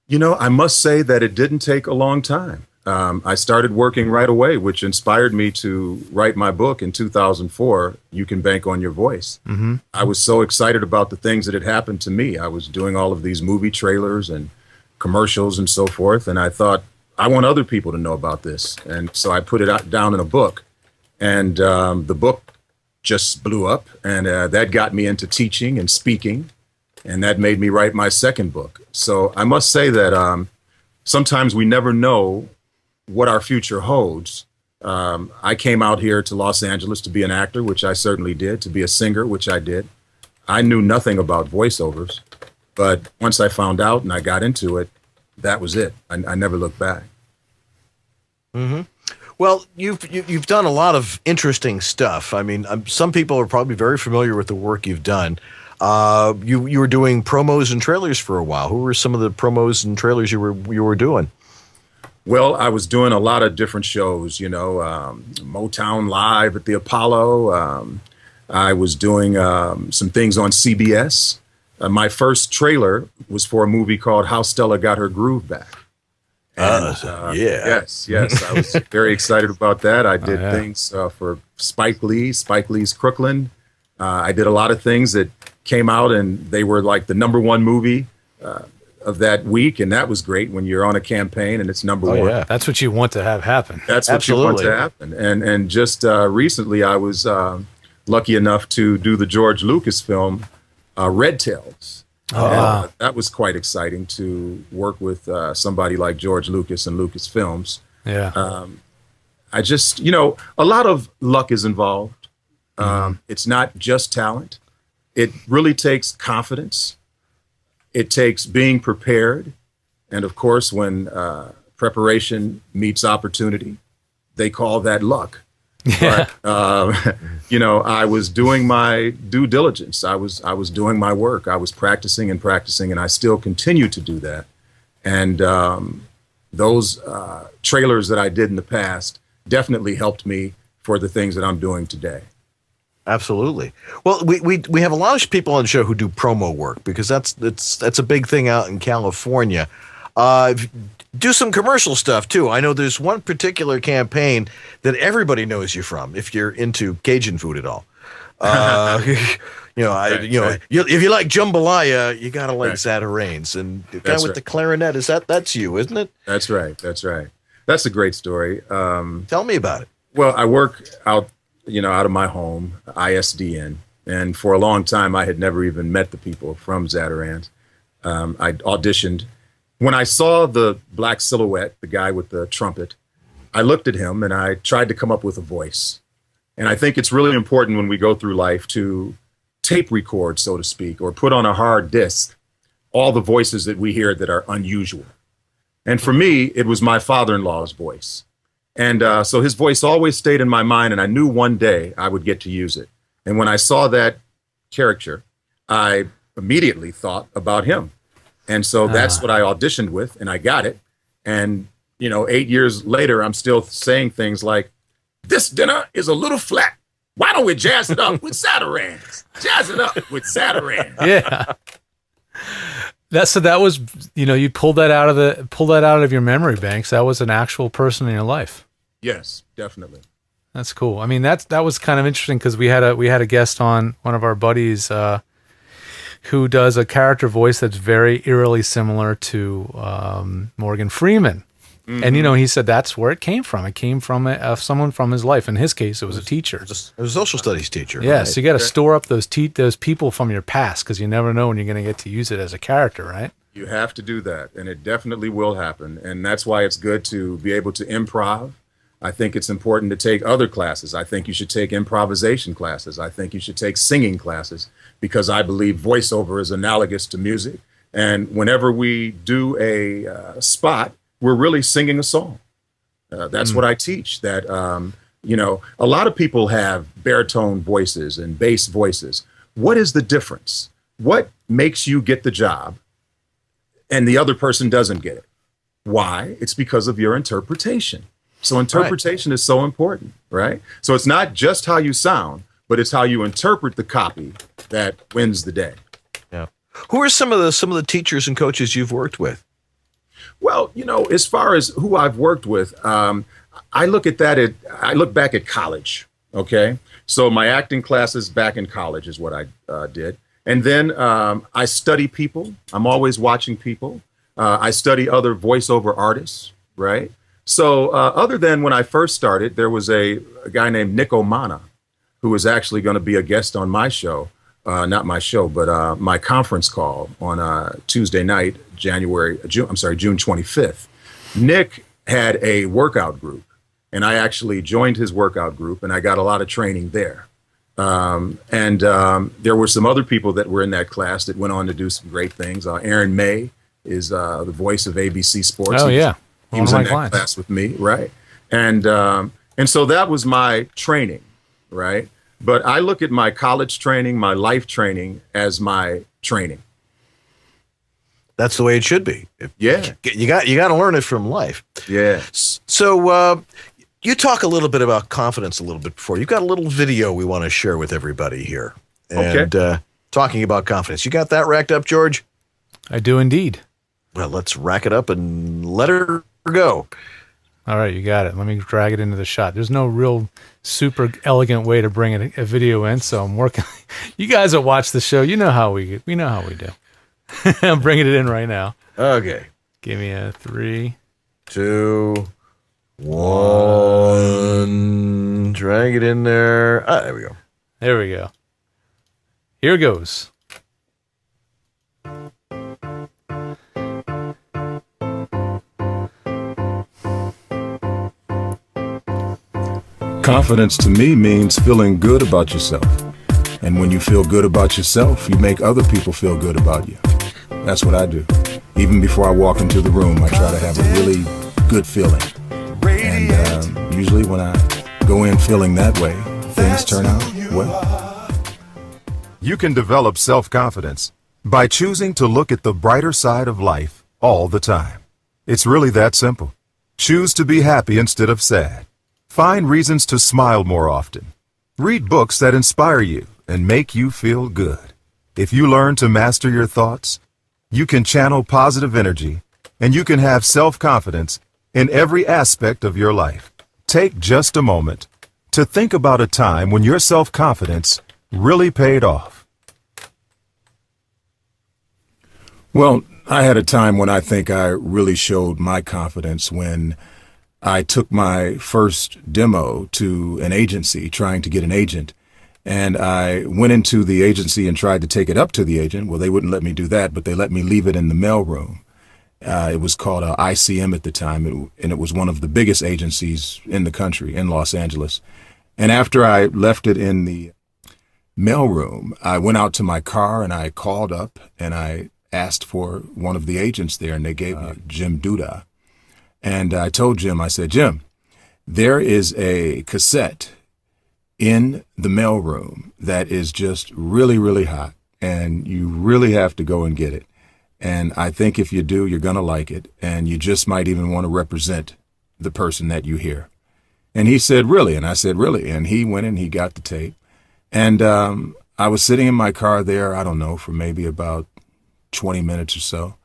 You know, I must say that it didn't take a long time. I started working right away, which inspired me to write my book in 2004, You Can Bank on Your Voice. Mm-hmm. I was so excited about the things that had happened to me. I was doing all of these movie trailers and commercials and so forth, and I thought, I want other people to know about this. And so I put it down in a book, and the book just blew up, and that got me into teaching and speaking. And that made me write my second book. So I must say that sometimes we never know what our future holds. I came out here to Los Angeles to be an actor, which I certainly did, to be a singer, which I did. I knew nothing about voiceovers, but once I found out and I got into it, that was it. I never looked back. Mm-hmm. Well, you've done a lot of interesting stuff. I mean, some people are probably very familiar with the work you've done. You were doing promos and trailers for a while. Who were some of the promos and trailers you were doing? Well, I was doing a lot of different shows, you know, Motown Live at the Apollo. I was doing some things on CBS. My first trailer was for a movie called How Stella Got Her Groove Back. And, yeah. Yes. I was very excited about that. I did things for Spike Lee's Crooklyn. I did a lot of things that came out and they were like the #1 movie of that week, and that was great when you're on a campaign and it's number one. Yeah. That's what you want to have happen. That's what you want to happen. And just recently I was lucky enough to do the George Lucas film Red Tails. Wow. That was quite exciting to work with somebody like George Lucas and Lucasfilms. Yeah. I just, you know, a lot of luck is involved. It's not just talent. It really takes confidence. It takes being prepared. And of course, when preparation meets opportunity, they call that luck. Yeah. But, you know, I was doing my due diligence. I was doing my work. I was practicing, and I still continue to do that. And those trailers that I did in the past definitely helped me for the things that I'm doing today. Absolutely. Well, we have a lot of people on the show who do promo work because that's a big thing out in California. Do some commercial stuff too. I know there's one particular campaign that everybody knows you from if you're into Cajun food at all. If you like jambalaya, you gotta like Zata Rains, and the guy with the clarinet that's you, isn't it? That's right. That's a great story. Tell me about it. Well, I work out of my home, ISDN, and for a long time I had never even met the people from Zatarans. I auditioned. When I saw the black silhouette, the guy with the trumpet, I looked at him and I tried to come up with a voice. And I think it's really important when we go through life to tape record, so to speak, or put on a hard disk all the voices that we hear that are unusual. And for me, it was my father-in-law's voice. And so his voice always stayed in my mind, and I knew one day I would get to use it. And when I saw that character, I immediately thought about him. And so that's what I auditioned with, and I got it. And, 8 years later, I'm still saying things like, this dinner is a little flat. Why don't we jazz it up with Zatarans? Jazz it up with Zatarans. Yeah. That was, you pulled that out of your memory banks. That was an actual person in your life. Yes, definitely. That's cool. I mean, that was kind of interesting because we had a guest on, one of our buddies, who does a character voice that's very eerily similar to Morgan Freeman. Mm-hmm. And, he said that's where it came from. It came from someone from his life. In his case, it was a teacher. It was a social studies teacher. Yeah, right? So you got to store up those people from your past because you never know when you're going to get to use it as a character, right? You have to do that, and it definitely will happen. And that's why it's good to be able to improv. I think it's important to take other classes. I think you should take improvisation classes. I think you should take singing classes because I believe voiceover is analogous to music. And whenever we do a spot, we're really singing a song. That's what I teach, that, a lot of people have baritone voices and bass voices. What is the difference? What makes you get the job and the other person doesn't get it? Why? It's because of your interpretation. So interpretation is so important, right? So it's not just how you sound, but it's how you interpret the copy that wins the day. Yeah. Who are some of the teachers and coaches you've worked with? Well, as far as who I've worked with, I look back at college. Okay. So my acting classes back in college is what I did. And then I study people. I'm always watching people. I study other voiceover artists, right? So other than when I first started, there was a guy named Nick Omana, who was actually going to be a guest on my show, not my show, but my conference call on Tuesday night, June 25th. Nick had a workout group, and I actually joined his workout group, and I got a lot of training there. And there were some other people that were in that class that went on to do some great things. Aaron May is the voice of ABC Sports. Oh, yeah. He was in that class with me, right? And so that was my training, right? But I look at my college training, my life training as my training. That's the way it should be. Yeah. You got to learn it from life. Yeah. So you talk a little bit about confidence a little bit before. You've got a little video we want to share with everybody here. And talking about confidence. You got that racked up, George? I do indeed. Well, let's rack it up and let her go. All right, you got it. Let me drag it into the shot. There's no real super elegant way to bring a video in, so I'm working. You guys that watch the show, you know how we do. I'm bringing it in right now. Okay. Give me a 3, 2, 1. Drag it in there. There we go. There we go. Here goes. Confidence to me means feeling good about yourself. And when you feel good about yourself, you make other people feel good about you. That's what I do. Even before I walk into the room, I try to have a really good feeling. And usually when I go in feeling that way, things turn out well. You can develop self-confidence by choosing to look at the brighter side of life all the time. It's really that simple. Choose to be happy instead of sad. Find reasons to smile more often. Read books that inspire you and make you feel good. If you learn to master your thoughts, you can channel positive energy and you can have self-confidence in every aspect of your life. Take just a moment to think about a time when your self-confidence really paid off. Well, I had a time when I think I really showed my confidence when I took my first demo to an agency trying to get an agent, and I went into the agency and tried to take it up to the agent. Well, they wouldn't let me do that, but they let me leave it in the mailroom. It was called ICM at the time, and it was one of the biggest agencies in the country, in Los Angeles. And after I left it in the mailroom, I went out to my car and I called up and I asked for one of the agents there, and they gave me Jim Duda. And I told Jim, I said, Jim, there is a cassette in the mailroom that is just really, really hot, and you really have to go and get it. And I think if you do, you're going to like it, and you just might even want to represent the person that you hear. And he said, really? And I said, really? And he went and he got the tape. And I was sitting in my car there, I don't know, for maybe about 20 minutes or so.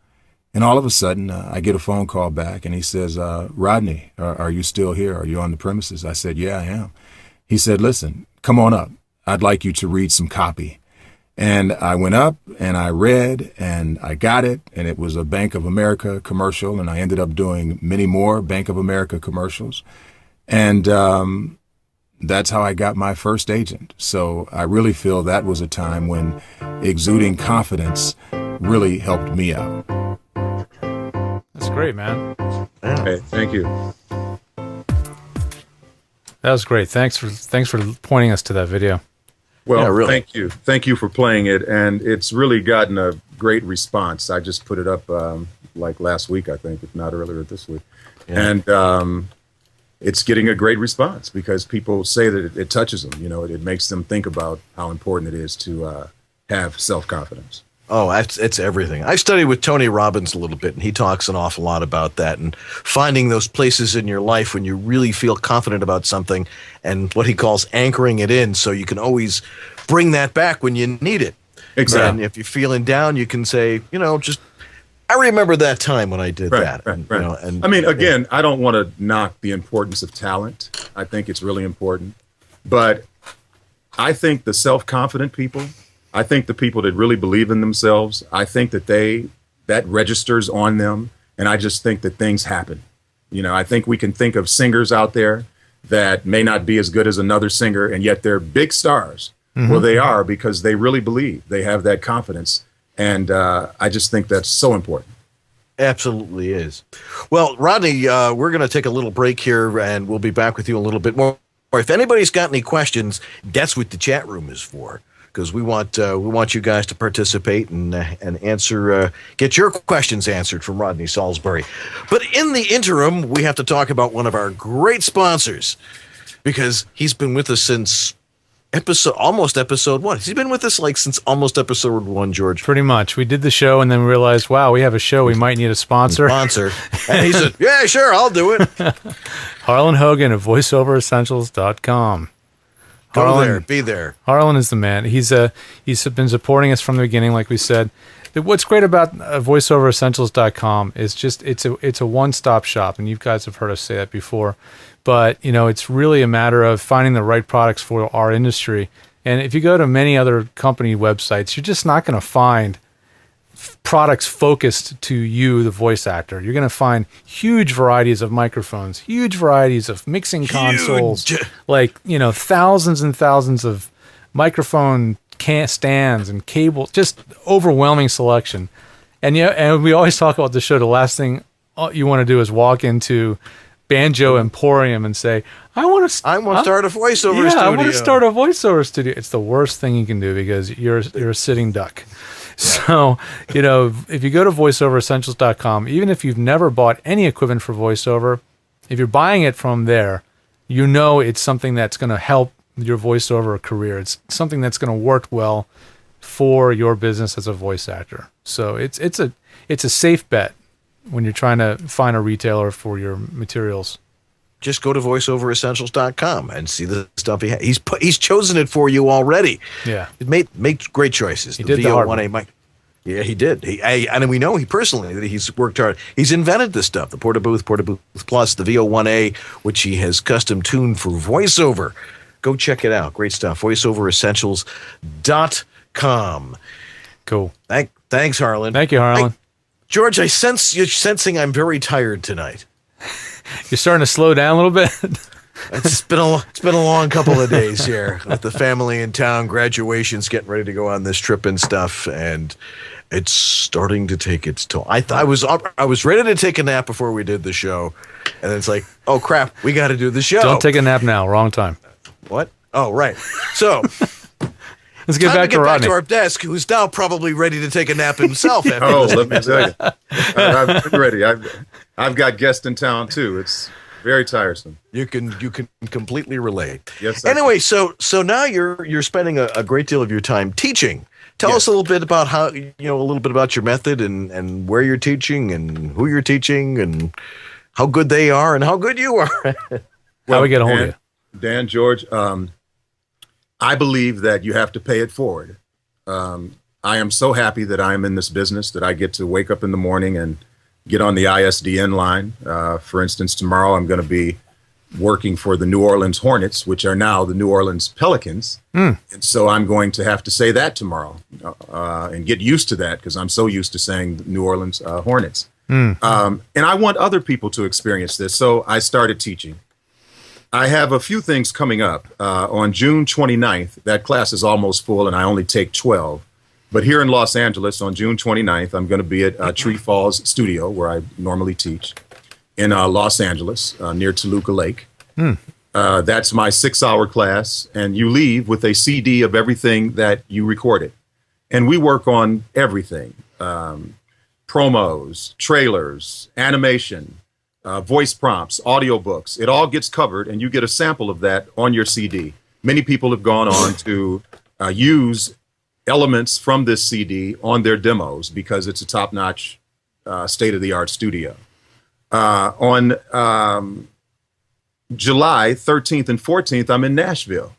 And all of a sudden, I get a phone call back, and he says, Rodney, are you still here? Are you on the premises? I said, yeah, I am. He said, listen, come on up. I'd like you to read some copy. And I went up, and I read, and I got it, and it was a Bank of America commercial, and I ended up doing many more Bank of America commercials. And that's how I got my first agent. So I really feel that was a time when exuding confidence really helped me out. That's great, man. Okay, thank you. That was great. Thanks for pointing us to that video. Well, Yeah, really. Thank you. Thank you for playing it. And it's really gotten a great response. I just put it up like last week, I think, if not earlier this week. Yeah. And it's getting a great response because people say that it touches them. You know, it makes them think about how important it is to have self-confidence. Oh, it's everything. I've studied with Tony Robbins a little bit, and he talks an awful lot about that and finding those places in your life when you really feel confident about something and what he calls anchoring it in so you can always bring that back when you need it. Exactly. And if you're feeling down, you can say, just, I remember that time when I did that. Right. And, and I mean, again, I don't want to knock the importance of talent. I think it's really important. But I think the self-confident people, I think the people that really believe in themselves, I think that that registers on them. And I just think that things happen. I think we can think of singers out there that may not be as good as another singer, and yet they're big stars. Mm-hmm. Well, they are because they really believe. They have that confidence. And I just think that's so important. Absolutely is. Well, Rodney, we're going to take a little break here, and we'll be back with you a little bit more. If anybody's got any questions, that's what the chat room is for. Because we want you guys to participate and answer, get your questions answered from Rodney Saulsberry. But in the interim, we have to talk about one of our great sponsors, because he's been with us since almost episode 1. Has he been with us since almost episode 1, George? Pretty much. We did the show and then we realized, wow, we have a show. We might need a sponsor. And he said, yeah, sure, I'll do it. Harlan Hogan of VoiceOverEssentials.com. Be there. Harlan is the man. He's been supporting us from the beginning, like we said. What's great about VoiceOverEssentials.com is just it's a one-stop shop, and you guys have heard us say that before. But it's really a matter of finding the right products for our industry. And if you go to many other company websites, you're just not going to find products focused to you, the voice actor. You're going to find huge varieties of microphones, huge varieties of mixing consoles, thousands and thousands of microphone stands and cables, just overwhelming selection. And we always talk about the show. The last thing you want to do is walk into Banjo Emporium and say, I want to start a voiceover studio. I want to start a voiceover studio. It's the worst thing you can do because you're a sitting duck. So, if you go to voiceoveressentials.com, even if you've never bought any equipment for voiceover, if you're buying it from there, it's something that's going to help your voiceover career. It's something that's going to work well for your business as a voice actor. So it's a safe bet when you're trying to find a retailer for your materials. Just go to voiceoveressentials.com and see the stuff he has. He's chosen it for you already. Yeah. It made great choices. He did the hard one. mic. Yeah, he did. And we know that he's worked hard. He's invented this stuff, the Portabooth Plus, the VO1A, which he has custom tuned for voiceover. Go check it out. Great stuff. voiceoveressentials.com. Cool. Thanks, Harlan. Thank you, Harlan. George, you're sensing I'm very tired tonight. You're starting to slow down a little bit. It's been a long couple of days here with the family in town, graduations, getting ready to go on this trip and stuff, and it's starting to take its toll. I was ready to take a nap before we did the show, and it's like, oh crap, we got to do the show. Don't take a nap now. Wrong time. What? Oh, right. So Let's get back to back Rodney. to our desk, who's now probably ready to take a nap himself. After Oh, this. let me tell you, I've been ready. I've got guests in town too. It's very tiresome. You can completely relate. Yes. Anyway, so now you're spending a great deal of your time teaching. Tell us a little bit about how a little bit about your method and where you're teaching and who you're teaching and how good they are and how good you are. How we get a hold of you, Dan, George. I believe that you have to pay it forward. I am so happy that I am in this business, that I get to wake up in the morning and get on the ISDN line. For instance, tomorrow I'm going to be working for the New Orleans Hornets, which are now the New Orleans Pelicans. And so I'm going to have to say that tomorrow and get used to that, because I'm so used to saying New Orleans Hornets. And I want other people to experience this. So I started teaching. I have a few things coming up. On June 29th, that class is almost full and I only take 12. But here in Los Angeles on June 29th, I'm going to be at Tree Falls Studio, where I normally teach, in Los Angeles, near Toluca Lake. That's my 6-hour class, and you leave with a CD of everything that you recorded. And we work on everything, promos, trailers, animation, voice prompts, audiobooks. It all gets covered, and you get a sample of that on your CD. Many people have gone on to use elements from this CD on their demos because it's a top-notch, state-of-the-art studio. On July 13th and 14th, I'm in Nashville.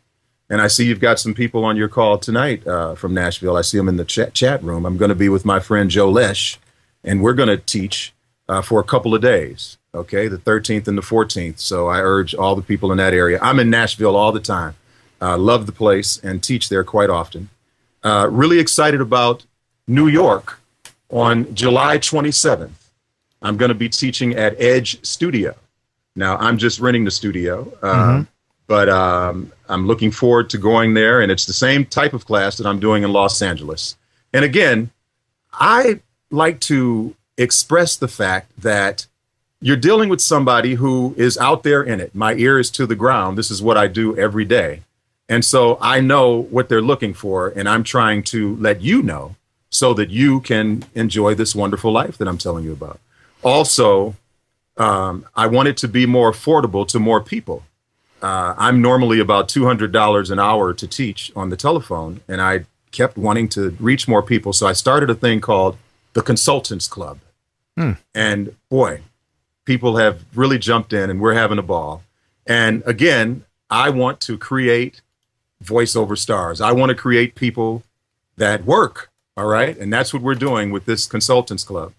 And I see you've got some people on your call tonight from Nashville. I see them in the chat room. I'm going to be with my friend Joe Lesh, and we're going to teach for a couple of days, okay, the 13th and the 14th. So I urge all the people in that area. I'm in Nashville all the time. Love the place and teach there quite often. Really excited about New York on July 27th. I'm going to be teaching at Edge Studio. Now, I'm just renting the studio, but I'm looking forward to going there, and it's the same type of class that I'm doing in Los Angeles. And again, I like to express the fact that you're dealing with somebody who is out there in it. My ear is to the ground. This is what I do every day. And so I know what they're looking for, and I'm trying to let you know so that you can enjoy this wonderful life that I'm telling you about. Also, I want it to be more affordable to more people. I'm normally about $200 an hour to teach on the telephone, and I kept wanting to reach more people. So I started a thing called the Consultants Club. And boy, people have really jumped in, and we're having a ball. And again, I want to create voiceover stars. I want to create people that work. All right. And that's what we're doing with this Consultants Club.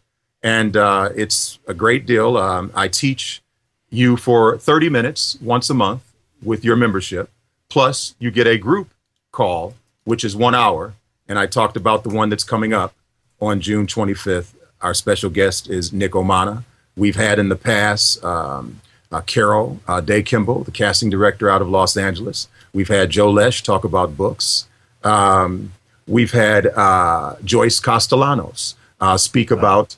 And it's a great deal. I teach you for 30 minutes once a month with your membership. Plus, you get a group call, which is 1 hour. And I talked about the one that's coming up on June 25th. Our special guest is Nick Omana. We've had in the past Carol Day Kimball, the casting director out of Los Angeles. We've had Joe Lesh talk about books. We've had Joyce Castellanos speak about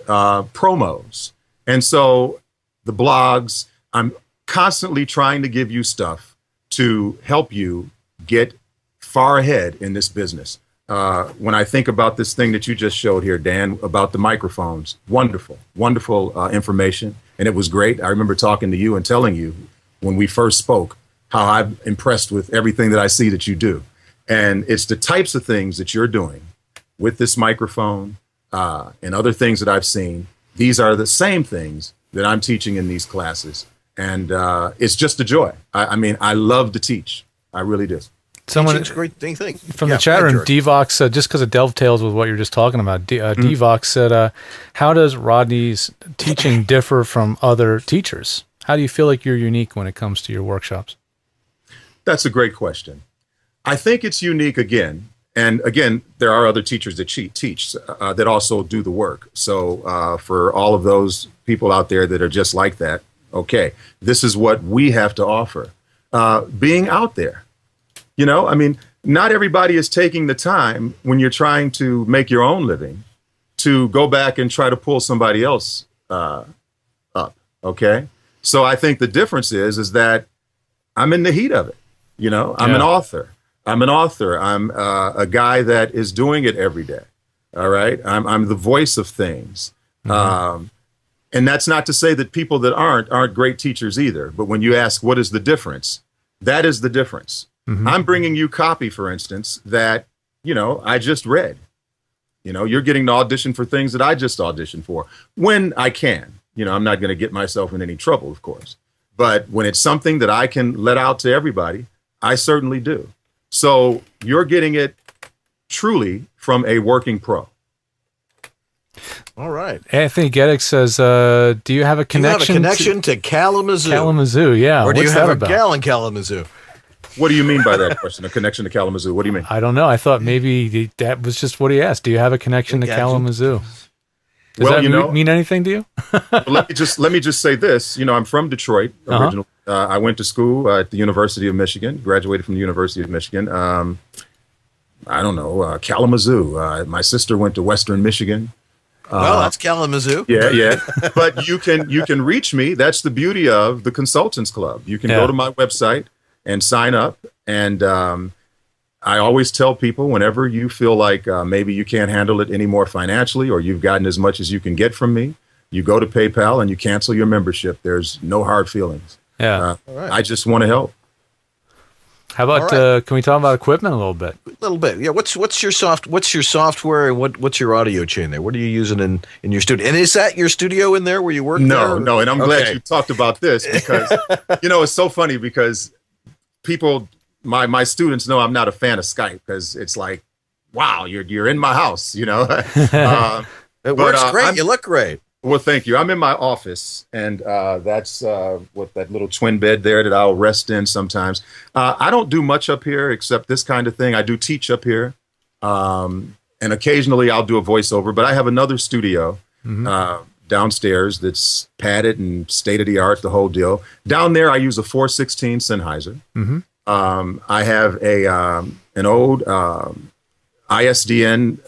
promos. And so the blogs, I'm constantly trying to give you stuff to help you get far ahead in this business. When I think about this thing that you just showed here, Dan, about the microphones, wonderful, wonderful information. And it was great. I remember talking to you and telling you when we first spoke how I'm impressed with everything that I see that you do. And it's the types of things that you're doing with this microphone and other things that I've seen. These are the same things that I'm teaching in these classes. And it's just a joy. I mean, I love to teach. I really do. Someone great thing. From the chat room, Devox, just because it dovetails with what you're just talking about, Devox said, how does Rodney's teaching differ from other teachers? How do you feel like you're unique when it comes to your workshops? That's a great question. I think it's unique again. And again, there are other teachers that teach that also do the work. So for all of those people out there that are just like that, okay, this is what we have to offer. Being out there. You know, I mean, not everybody is taking the time when you're trying to make your own living to go back and try to pull somebody else up. Okay. So I think the difference is that I'm in the heat of it. You know, I'm an author. I'm an author. I'm a guy that is doing it every day. All right. I'm the voice of things. And that's not to say that people that aren't great teachers either. But when you ask what is the difference, that is the difference. I'm bringing you copy, for instance, that, I just read. You're getting to audition for things that I just auditioned for when I can. I'm not going to get myself in any trouble, of course. But when it's something that I can let out to everybody, I certainly do. So you're getting it truly from a working pro. All right. Anthony Geddick says, do you have a connection, to Kalamazoo? Kalamazoo, yeah. Or do you What's have that a about? gal in Kalamazoo? What do you mean by that question? A connection to Kalamazoo? What do you mean? I don't know. I thought maybe that was just what he asked. Do you have a connection to Kalamazoo? Does that mean anything to you? Well, let me just say this. I'm from Detroit originally. I went to school at the University of Michigan, graduated from the University of Michigan. I don't know, Kalamazoo. My sister went to Western Michigan. Well, that's Kalamazoo. Yeah. But you can reach me. That's the beauty of the Consultants Club. You can go to my website and sign up. And I always tell people, whenever you feel like maybe you can't handle it anymore financially, or you've gotten as much as you can get from me, you go to PayPal and you cancel your membership. There's no hard feelings. Yeah. I just want to help. How about can we talk about equipment a little bit? A little bit. Yeah. What's your software and what's your audio chain there? What are you using in your studio? And is that your studio in there where you work? No. And I'm glad Okay. you talked about this because it's so funny because people, my students know I'm not a fan of Skype because it's like, wow, you're in my house, It works great. You look great. Well, thank you. I'm in my office, and that's with that little twin bed there that I'll rest in sometimes. I don't do much up here except this kind of thing. I do teach up here, and occasionally I'll do a voiceover, but I have another studio downstairs that's padded and state-of-the-art, the whole deal. Down there, I use a 416 Sennheiser. I have an old ISDN.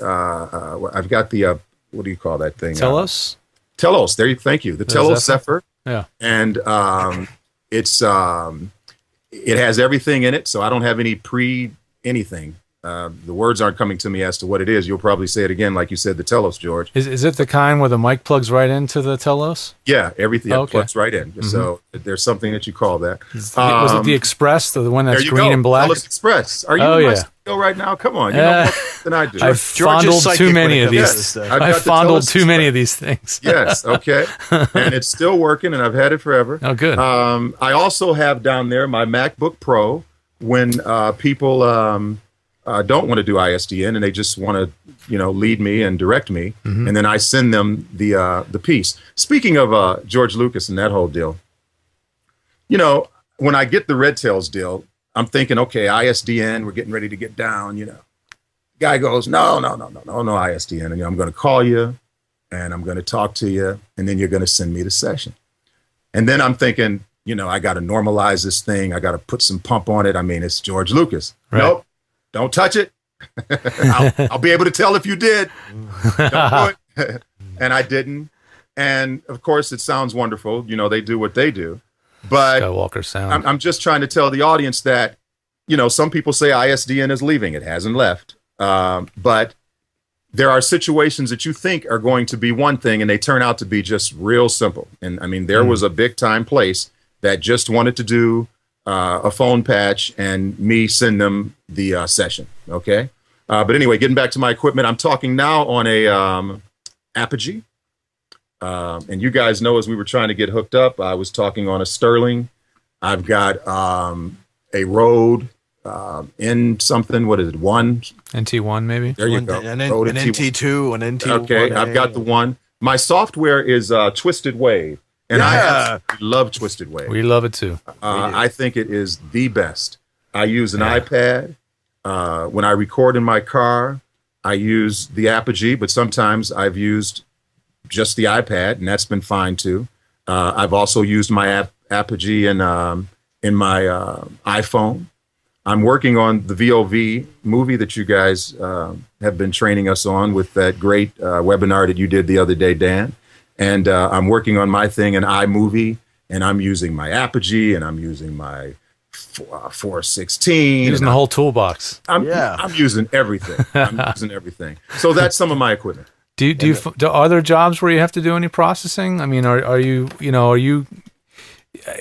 I've got the, what do you call that thing? Telos? Telos, thank you. The Telos Zephyr. Yeah. And it has everything in it, so I don't have any anything. The words aren't coming to me as to what it is. You'll probably say it again, like you said, the Telos, George. Is it the kind where the mic plugs right into the Telos? Yeah, everything Okay. plugs right in. So there's something that you call that. Was it the Express, the one that's there you green go. and black? Telos Express. Are you in my studio right now? Come on, you know more than I do. I've fondled too many of these. I've fondled too many of these things. Yes, okay. And it's still working, and I've had it forever. Oh, good. I also have down there my MacBook Pro when people don't want to do ISDN and they just want to, lead me and direct me, and then I send them the piece. Speaking of George Lucas and that whole deal, when I get the Red Tails deal, I'm thinking, okay, ISDN, we're getting ready to get down. Guy goes, no, ISDN, and I'm going to call you, and I'm going to talk to you, and then you're going to send me the session. And then I'm thinking, I got to normalize this thing. I got to put some pump on it. I mean, it's George Lucas. Right. Nope. Don't touch it. I'll be able to tell if you did. Don't do it. And I didn't. And of course, it sounds wonderful. They do what they do. But Skywalker sound. I'm just trying to tell the audience that, some people say ISDN is leaving. It hasn't left. But there are situations that you think are going to be one thing and they turn out to be just real simple. And I mean, there was a big time place that just wanted to do a phone patch and me send them the session. Okay. But anyway, getting back to my equipment, I'm talking now on a Apogee. And you guys know, as we were trying to get hooked up, I was talking on a Sterling. I've got a Rode N something. What is it? NT1 maybe. There you go. An NT2, an NT1. Okay, I've got the one. My software is Twisted Wave. And I absolutely love Twisted Wave. We love it too. I think it is the best. I use an iPad. When I record in my car, I use the Apogee, but sometimes I've used just the iPad, and that's been fine too. I've also used my Apogee in my iPhone. I'm working on the VOV movie that you guys have been training us on with that great webinar that you did the other day, Dan. And I'm working on my thing in iMovie, and I'm using my Apogee, and I'm using my 416. Using the whole toolbox. I'm using everything. I'm using everything. So that's some of my equipment. Are there jobs where you have to do any processing? I mean, are you?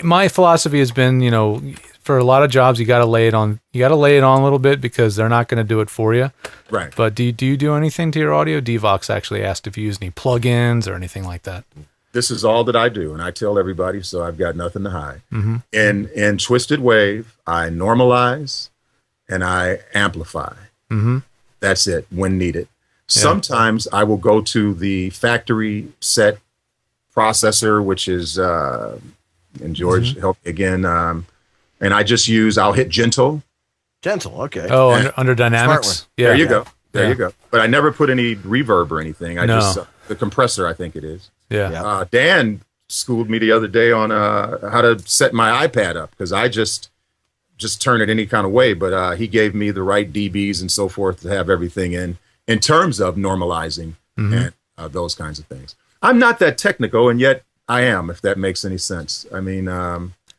My philosophy has been, for a lot of jobs, you got to lay it on. You got to lay it on a little bit because they're not going to do it for you. Right. But do you do anything to your audio? Devox actually asked if you use any plugins or anything like that. This is all that I do, and I tell everybody, so I've got nothing to hide. Mm-hmm. In Twisted Wave, I normalize and I amplify. Mm-hmm. That's it, when needed. Sometimes I will go to the factory set processor, which is, and George help me again, and I'll hit Gentle. Gentle, okay. Oh, under Dynamics? Yeah. There you go. There you go. But I never put any reverb or anything. The compressor, I think it is. Yeah. Dan schooled me the other day on how to set my iPad up because I just turn it any kind of way. But he gave me the right dBs and so forth to have everything in terms of normalizing and those kinds of things. I'm not that technical, and yet I am, if that makes any sense. I mean,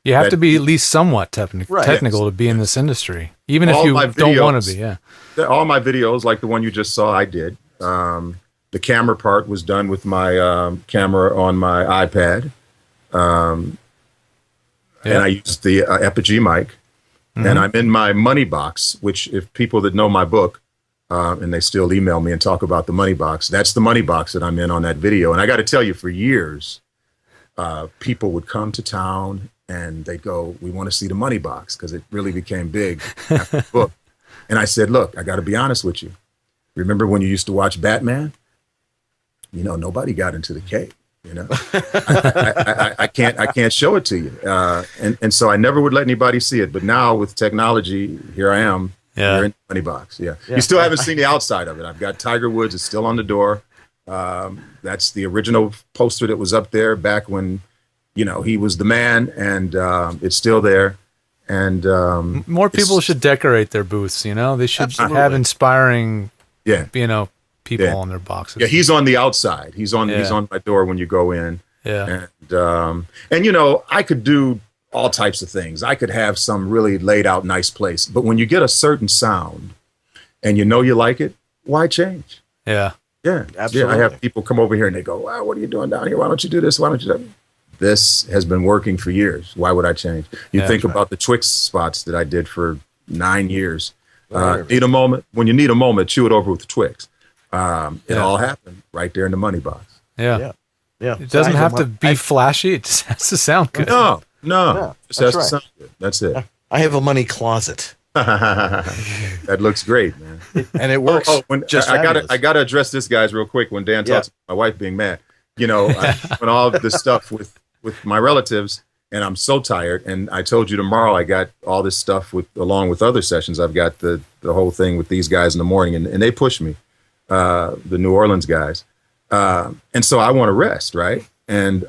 you have to be at least somewhat technical to be in this industry, even if you don't want to be. Yeah. All my videos, like the one you just saw, I did. The camera part was done with my camera on my iPad. And I used the Epigee mic. And I'm in my money box, which if people that know my book, and they still email me and talk about the money box, that's the money box that I'm in on that video. And I got to tell you, for years, people would come to town and they'd go, we want to see the money box, because it really became big after the book. And I said, look, I got to be honest with you. Remember when you used to watch Batman? Nobody got into the cave. I can't show it to you. And so I never would let anybody see it. But now with technology, here I am. You're in the money box. Yeah. You still haven't seen the outside of it. I've got Tiger Woods. It's still on the door. That's the original poster that was up there back when, he was the man, and it's still there. And more people should decorate their booths. They should have inspiring, people on their boxes. Yeah, he's on the outside. He's on my door when you go in. Yeah. And I could do all types of things. I could have some really laid out nice place, but when you get a certain sound and you like it, why change? Yeah. Yeah. Absolutely. I have people come over here and they go, wow, what are you doing down here? Why don't you do this? Why don't you do that? This has been working for years. Why would I change? You think about the Twix spots that I did for 9 years. Need a moment? When you need a moment, chew it over with the Twix. It all happened right there in the money box. Yeah. It doesn't have to be flashy. It just has to sound good. No. It just has to sound good. That's it. I have a money closet. That looks great, man. And it works. I gotta address this, guys, real quick. When Dan talks about my wife being mad, I'm doing all this stuff with my relatives, and I'm so tired. And I told you tomorrow I got all this stuff along with other sessions. I've got the whole thing with these guys in the morning, and they push me. The New Orleans guys. And so I want to rest, right? And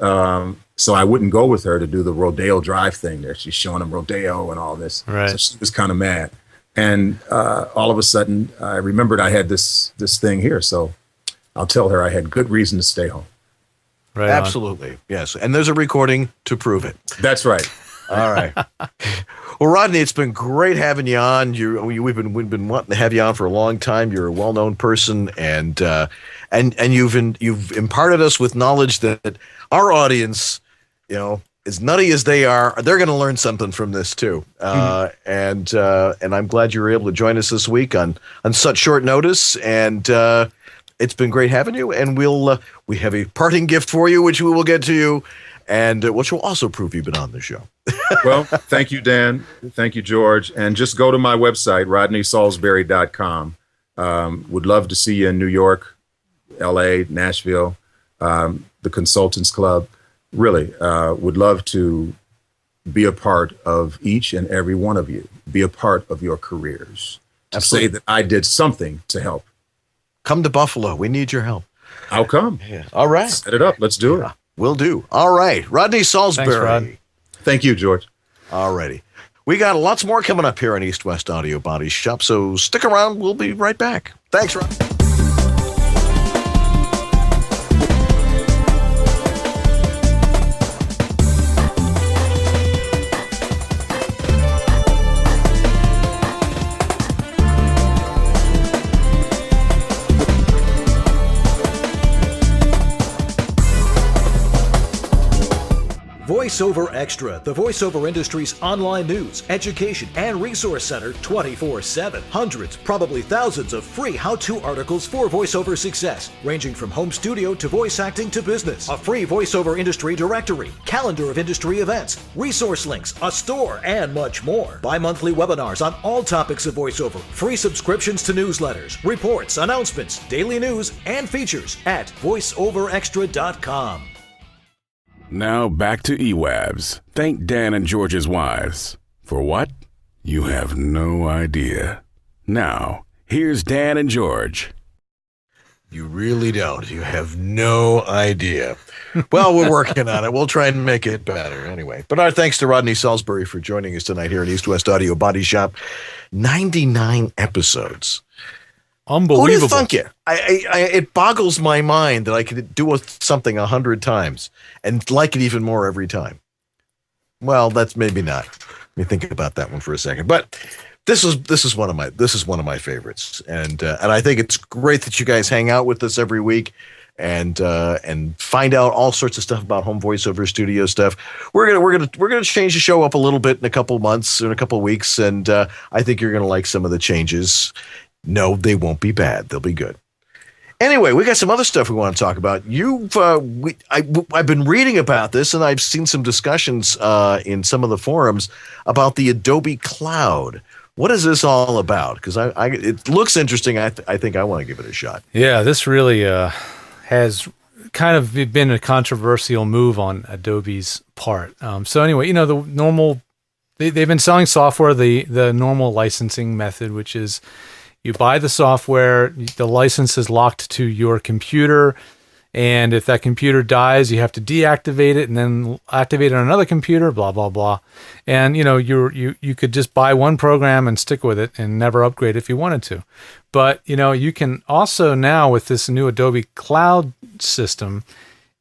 so I wouldn't go with her to do the Rodeo Drive thing there. She's showing them Rodeo and all this. Right. So she was kind of mad. And all of a sudden, I remembered I had this thing here. So I'll tell her I had good reason to stay home. Right. Absolutely. On. Yes. And there's a recording to prove it. That's right. All right. Well, Rodney, it's been great having you on. We've been wanting to have you on for a long time. You're a well-known person, and you've imparted us with knowledge that our audience, as nutty as they are, they're going to learn something from this too. And I'm glad you were able to join us this week on such short notice. And it's been great having you. And we have a parting gift for you, which we will get to you, and which will also prove you've been on the show. Well, thank you, Dan. Thank you, George. And just go to my website, rodneysaulsberry.com. Would love to see you in New York, LA, Nashville, the Consultants Club. Really, would love to be a part of each and every one of you, be a part of your careers, to say that I did something to help. Come to Buffalo. We need your help. I'll come. Yeah. All right. Set it up. Let's do it. Will do. All right. Rodney Saulsberry. Thanks, Rod. Thank you, George. All righty. We got lots more coming up here on East West Audio Body Shop, so stick around. We'll be right back. Thanks, Rod. VoiceOver Extra, the voiceover industry's online news, education, and resource center 24/7. Hundreds, probably thousands of free how-to articles for voiceover success, ranging from home studio to voice acting to business. A free voiceover industry directory, calendar of industry events, resource links, a store, and much more. Bi-monthly webinars on all topics of voiceover, free subscriptions to newsletters, reports, announcements, daily news, and features at voiceoverextra.com. Now back to EWABS. Thank Dan and George's wives. For what? You have no idea. Now, here's Dan and George. You really don't. You have no idea. Well, we're working on it. We'll try and make it better anyway. But our thanks to Rodney Saulsberry for joining us tonight here at East West Audio Body Shop. 99 episodes. Unbelievable. Who do you think it boggles my mind that I could do something 100 times and like it even more every time. Well, that's maybe not. Let me think about that one for a second. But this is one of my favorites, and I think it's great that you guys hang out with us every week and find out all sorts of stuff about home voiceover studio stuff. We're gonna change the show up a little bit in a couple of months, in a couple of weeks, and I think you're gonna like some of the changes. No, they won't be bad. They'll be good. Anyway, we got some other stuff we want to talk about. I've been reading about this, and I've seen some discussions in some of the forums about the Adobe Cloud. What is this all about? Because it looks interesting. I think I want to give it a shot. Yeah, this really has kind of been a controversial move on Adobe's part. So anyway, the normal they've been selling software the normal licensing method, which is you buy the software, the license is locked to your computer, and if that computer dies, you have to deactivate it and then activate it on another computer, blah, blah, blah. And, you could just buy one program and stick with it and never upgrade if you wanted to. But, you can also now, with this new Adobe Cloud system,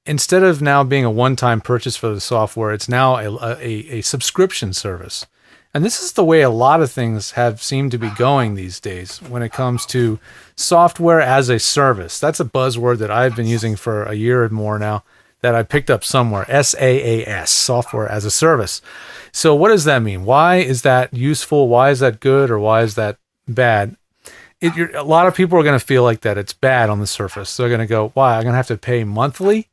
instead of now being a one-time purchase for the software, it's now a subscription service. And this is the way a lot of things have seemed to be going these days when it comes to software as a service. That's a buzzword that I've been using for a year or more now that I picked up somewhere. SaaS, software as a service. So what does that mean? Why is that useful? Why is that good? Or why is that bad? A lot of people are going to feel like that it's bad on the surface. They're going to go, why? I'm going to have to pay monthly?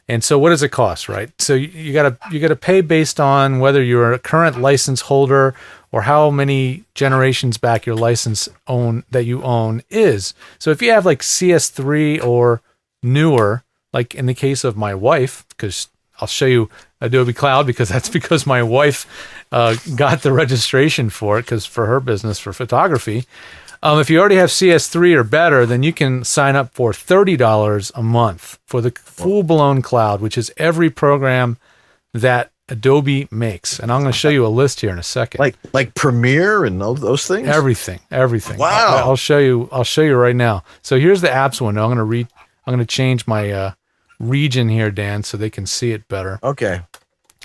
And so what does it cost, right? So you gotta pay based on whether you're a current license holder or how many generations back your license that you own is. So if you have like CS3 or newer, like in the case of my wife, because I'll show you Adobe Cloud because my wife got the registration for it because for her business for photography. If you already have CS3 or better, then you can sign up for $30 a month for the full-blown cloud, which is every program that Adobe makes. And I'm going to show you a list here in a second. Like Premiere and those things? Everything. Wow. I'll show you right now. So here's the apps window. I'm going to change my region here, Dan, so they can see it better. Okay.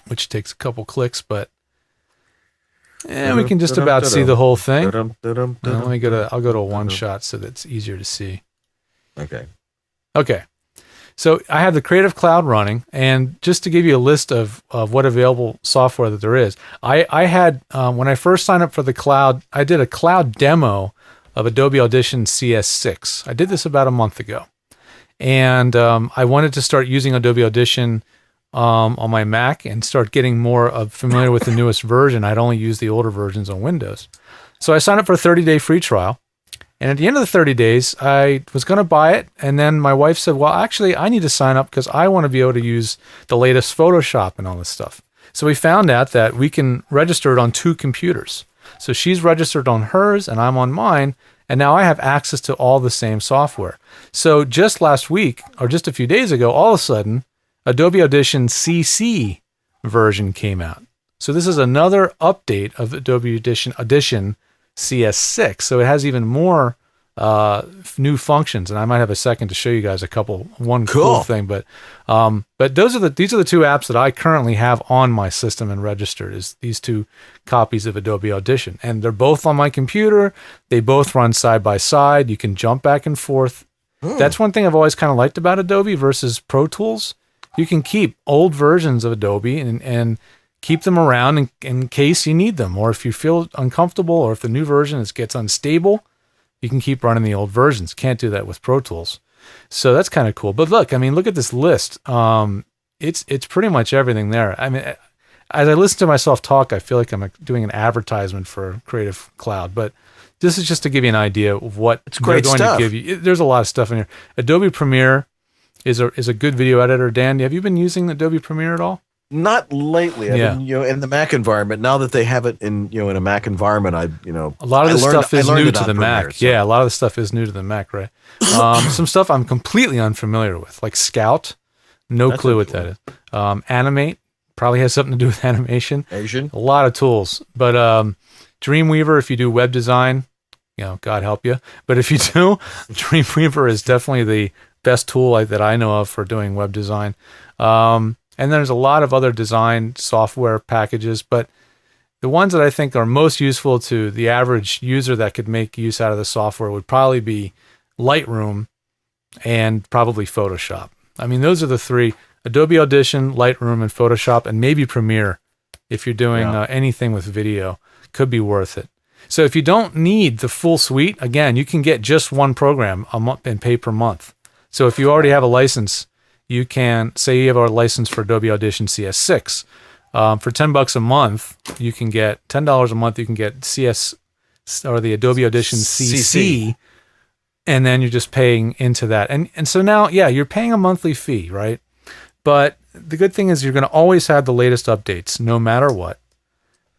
Which takes a couple clicks, but we can just about see the whole thing. I'll go to a one shot so that's easier to see. Okay. So I have the Creative Cloud running, and just to give you a list of what available software that there is, I had, when I first signed up for the cloud, I did a cloud demo of Adobe Audition CS6. I did this about a month ago. And I wanted to start using Adobe Audition on my Mac and start getting more familiar with the newest version. I'd only used the older versions on Windows. So I signed up for a 30-day free trial. And at the end of the 30 days, I was going to buy it. And then my wife said, well, actually, I need to sign up because I want to be able to use the latest Photoshop and all this stuff. So we found out that we can register it on two computers. So she's registered on hers and I'm on mine. And now I have access to all the same software. So just last week, or just a few days ago, all of a sudden, Adobe Audition CC version came out. So this is another update of Adobe Audition CS6. So it has even more new functions, and I might have a second to show you guys one cool thing. But these are the two apps that I currently have on my system and registered, is these two copies of Adobe Audition, and they're both on my computer. They both run side by side. You can jump back and forth. That's one thing I've always kind of liked about Adobe versus Pro Tools. you can keep old versions of Adobe and keep them around in case you need them, or if you feel uncomfortable, or if the new version gets unstable, you can keep running the old versions. Can't do that with Pro Tools. So that's kind of cool. But look at this list. It's pretty much everything there. I mean, as I listen to myself talk, I feel like I'm doing an advertisement for Creative Cloud, but this is just to give you an idea of what it's great they're going stuff. to give you. There's a lot of stuff in here. Adobe Premiere is a good video editor. Dan, have you been using Adobe Premiere at all? Not lately. I've Yeah. been, in the Mac environment. Now that they have it in a Mac environment, a lot of the stuff is new to the Mac. Yeah, a lot of the stuff is new to the Mac, right? Some stuff I'm completely unfamiliar with, like Scout. No clue what that is. Animate probably has something to do with animation. Asian. A lot of tools, but Dreamweaver, if you do web design, God help you. But if you do, Dreamweaver is definitely the best tool that I know of for doing web design. And there's a lot of other design software packages, but the ones that I think are most useful to the average user that could make use out of the software would probably be Lightroom and probably Photoshop. I mean, those are the three: Adobe Audition, Lightroom, and Photoshop, and maybe Premiere. If you're doing anything with video, could be worth it. So if you don't need the full suite, again, you can get just one program a month and pay per month. So if you already have a license, you can say you have a license for Adobe Audition CS6. For $10 a month, you can get $10 a month. You can get CS or the Adobe Audition CC, and then you're just paying into that. And so now, you're paying a monthly fee, right? But the good thing is you're going to always have the latest updates, no matter what.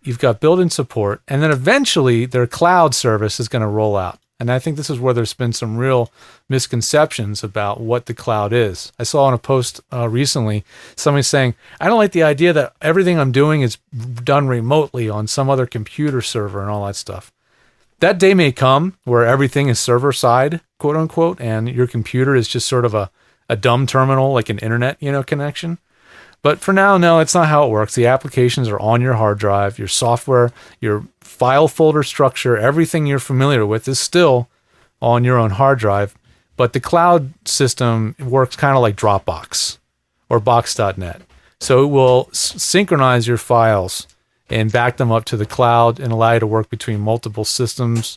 You've got built-in support, and then eventually their cloud service is going to roll out. And I think this is where there's been some real misconceptions about what the cloud is. I saw on a post recently, somebody saying, I don't like the idea that everything I'm doing is done remotely on some other computer server and all that stuff. That day may come where everything is server side, quote unquote, and your computer is just sort of a dumb terminal, like an internet, connection. But for now, no, it's not how it works. The applications are on your hard drive, your software, your file folder structure, everything you're familiar with is still on your own hard drive. But the cloud system works kind of like Dropbox or Box.net. So it will synchronize your files and back them up to the cloud and allow you to work between multiple systems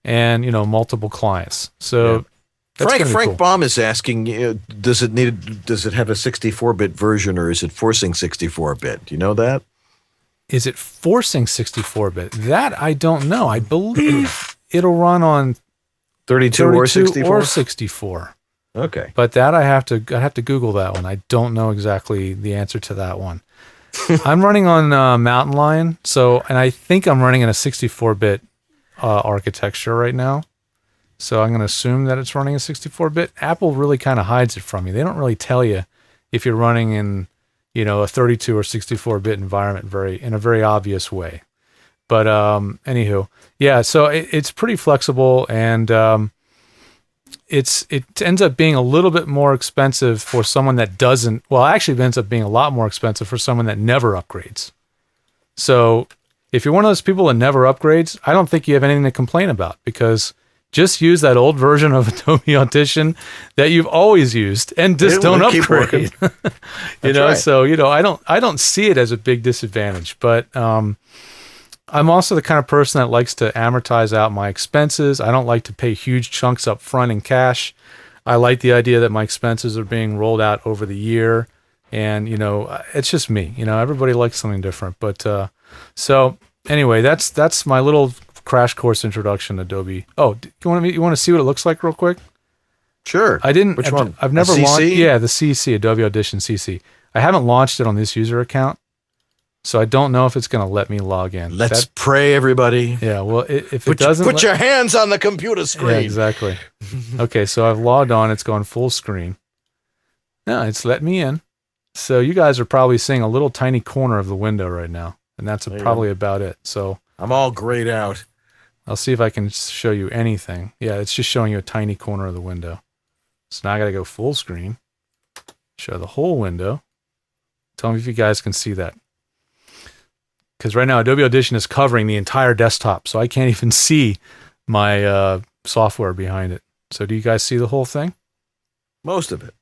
and, multiple clients. So Frank cool. Baum is asking, does it have a 64-bit version, or is it forcing 64-bit? Do you know that? Is it forcing 64-bit? That I don't know. I believe it'll run on 32 or 64? Or 64. Okay. But that I have to Google that one. I don't know exactly the answer to that one. I'm running on Mountain Lion, and I think I'm running in a 64-bit architecture right now. So I'm going to assume that it's running a 64-bit. Apple really kind of hides it from you. They don't really tell you if you're running in, a 32 or 64-bit environment in a very obvious way. But anywho, so it's pretty flexible, and it ends up being a little bit more expensive for someone that doesn't. Well, actually, it ends up being a lot more expensive for someone that never upgrades. So if you're one of those people that never upgrades, I don't think you have anything to complain about, because just use that old version of Adobe Audition that you've always used and just don't upgrade. Right. So, I don't see it as a big disadvantage, but I'm also the kind of person that likes to amortize out my expenses. I don't like to pay huge chunks up front in cash. I like the idea that my expenses are being rolled out over the year, and, it's just me. Everybody likes something different, but so anyway, that's my little crash course introduction to Adobe. Oh, you want to see what it looks like real quick? Sure. Which one? I've never launched. Yeah, the CC, Adobe Audition CC. I haven't launched it on this user account, so I don't know if it's going to let me log in. Let's pray, everybody. Yeah. Well, if it doesn't, put your hands on the computer screen. Yeah, exactly. Okay, so I've logged on. It's going full screen. No, it's let me in. So you guys are probably seeing a little tiny corner of the window right now, and that's probably about it. So I'm all grayed out. I'll see if I can show you anything. Yeah, it's just showing you a tiny corner of the window. So now I got to go full screen, show the whole window. Tell me if you guys can see that. Because right now Adobe Audition is covering the entire desktop, so I can't even see my software behind it. So do you guys see the whole thing? Most of it.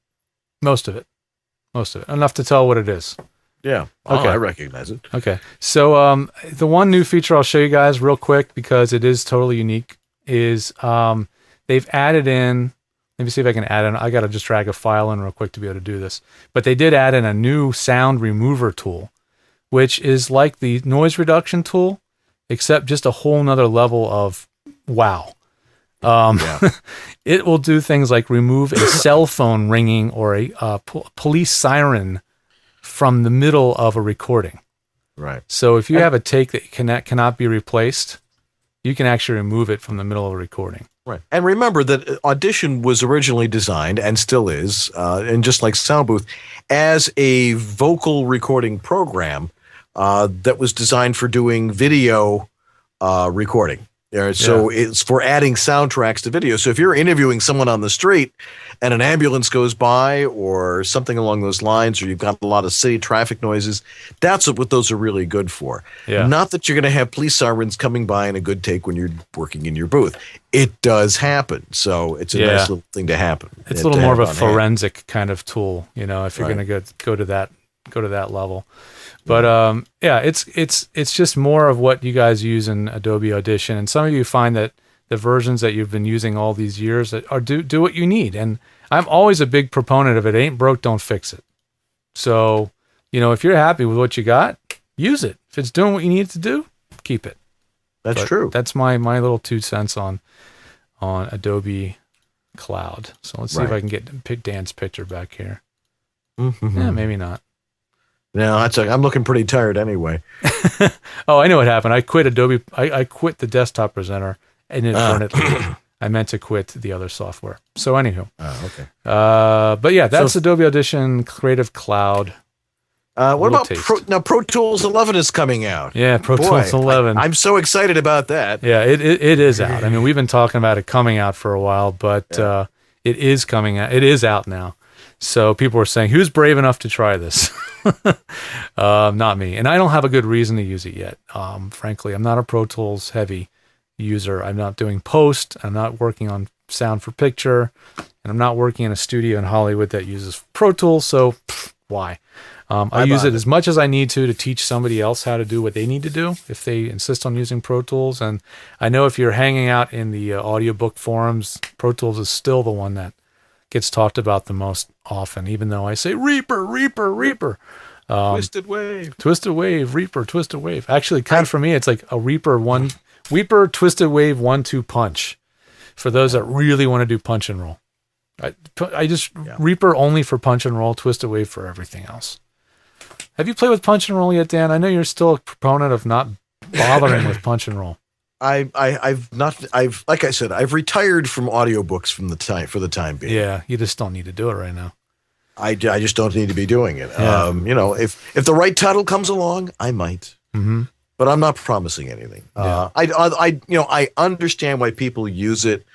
Most of it. Most of it. Enough to tell what it is. Yeah. Okay. I recognize it. Okay. So the one new feature I'll show you guys real quick, because it is totally unique, is they've added in, let me see if I can add in, I got to just drag a file in real quick to be able to do this. But they did add in a new sound remover tool, which is like the noise reduction tool, except just a whole nother level of wow. It will do things like remove a cell phone ringing or a police siren from the middle of a recording. Right. So if you have a take that cannot be replaced, you can actually remove it from the middle of a recording. Right. And remember that Audition was originally designed, and still is, and just like Sound Booth, as a vocal recording program that was designed for doing video recording. So it's for adding soundtracks to video. So if you're interviewing someone on the street and an ambulance goes by or something along those lines, or you've got a lot of city traffic noises, that's what those are really good for. Yeah. Not that you're going to have police sirens coming by in a good take when you're working in your booth. It does happen. So it's a nice little thing to happen. It's a little more of a forensic kind of tool, if you're going to go to that level. But it's just more of what you guys use in Adobe Audition, and some of you find that the versions that you've been using all these years are do what you need. And I'm always a big proponent of it ain't broke, don't fix it. So if you're happy with what you got, use it. If it's doing what you need it to do, keep it. That's true. That's my little 2 cents on Adobe Cloud. So let's see if I can get Dan's picture back here. Mm-hmm. Yeah, maybe not. No, I'm looking pretty tired anyway. Oh, I know what happened. I quit Adobe. I quit the desktop presenter inadvertently. I meant to quit the other software. So anywho. Oh, okay. But yeah, that's Adobe Audition Creative Cloud. What about Pro Tools 11 is coming out? Yeah, Pro Tools 11. I'm so excited about that. Yeah, it is out. I mean, we've been talking about it coming out for a while, but it is coming out. It is out now. So people were saying, who's brave enough to try this? Not me. And I don't have a good reason to use it yet. Frankly, I'm not a Pro Tools heavy user. I'm not doing post. I'm not working on sound for picture. And I'm not working in a studio in Hollywood that uses Pro Tools. So why? I use it as much as I need to teach somebody else how to do what they need to do if they insist on using Pro Tools. And I know if you're hanging out in the audiobook forums, Pro Tools is still the one that gets talked about the most often, even though I say Reaper. Twisted Wave, Reaper, Twisted Wave. Actually, kind of for me, it's like a Reaper, Twisted Wave 1-2 punch for those that really want to do punch and roll. Reaper only for punch and roll, Twisted Wave for everything else. Have you played with punch and roll yet, Dan? I know you're still a proponent of not bothering with punch and roll. I've like I said, I've retired from audiobooks for the time being. Yeah, you just don't need to do it right now. I just don't need to be doing it. Yeah. If the right title comes along, I might. Mm-hmm. But I'm not promising anything. Yeah. I understand why people use it,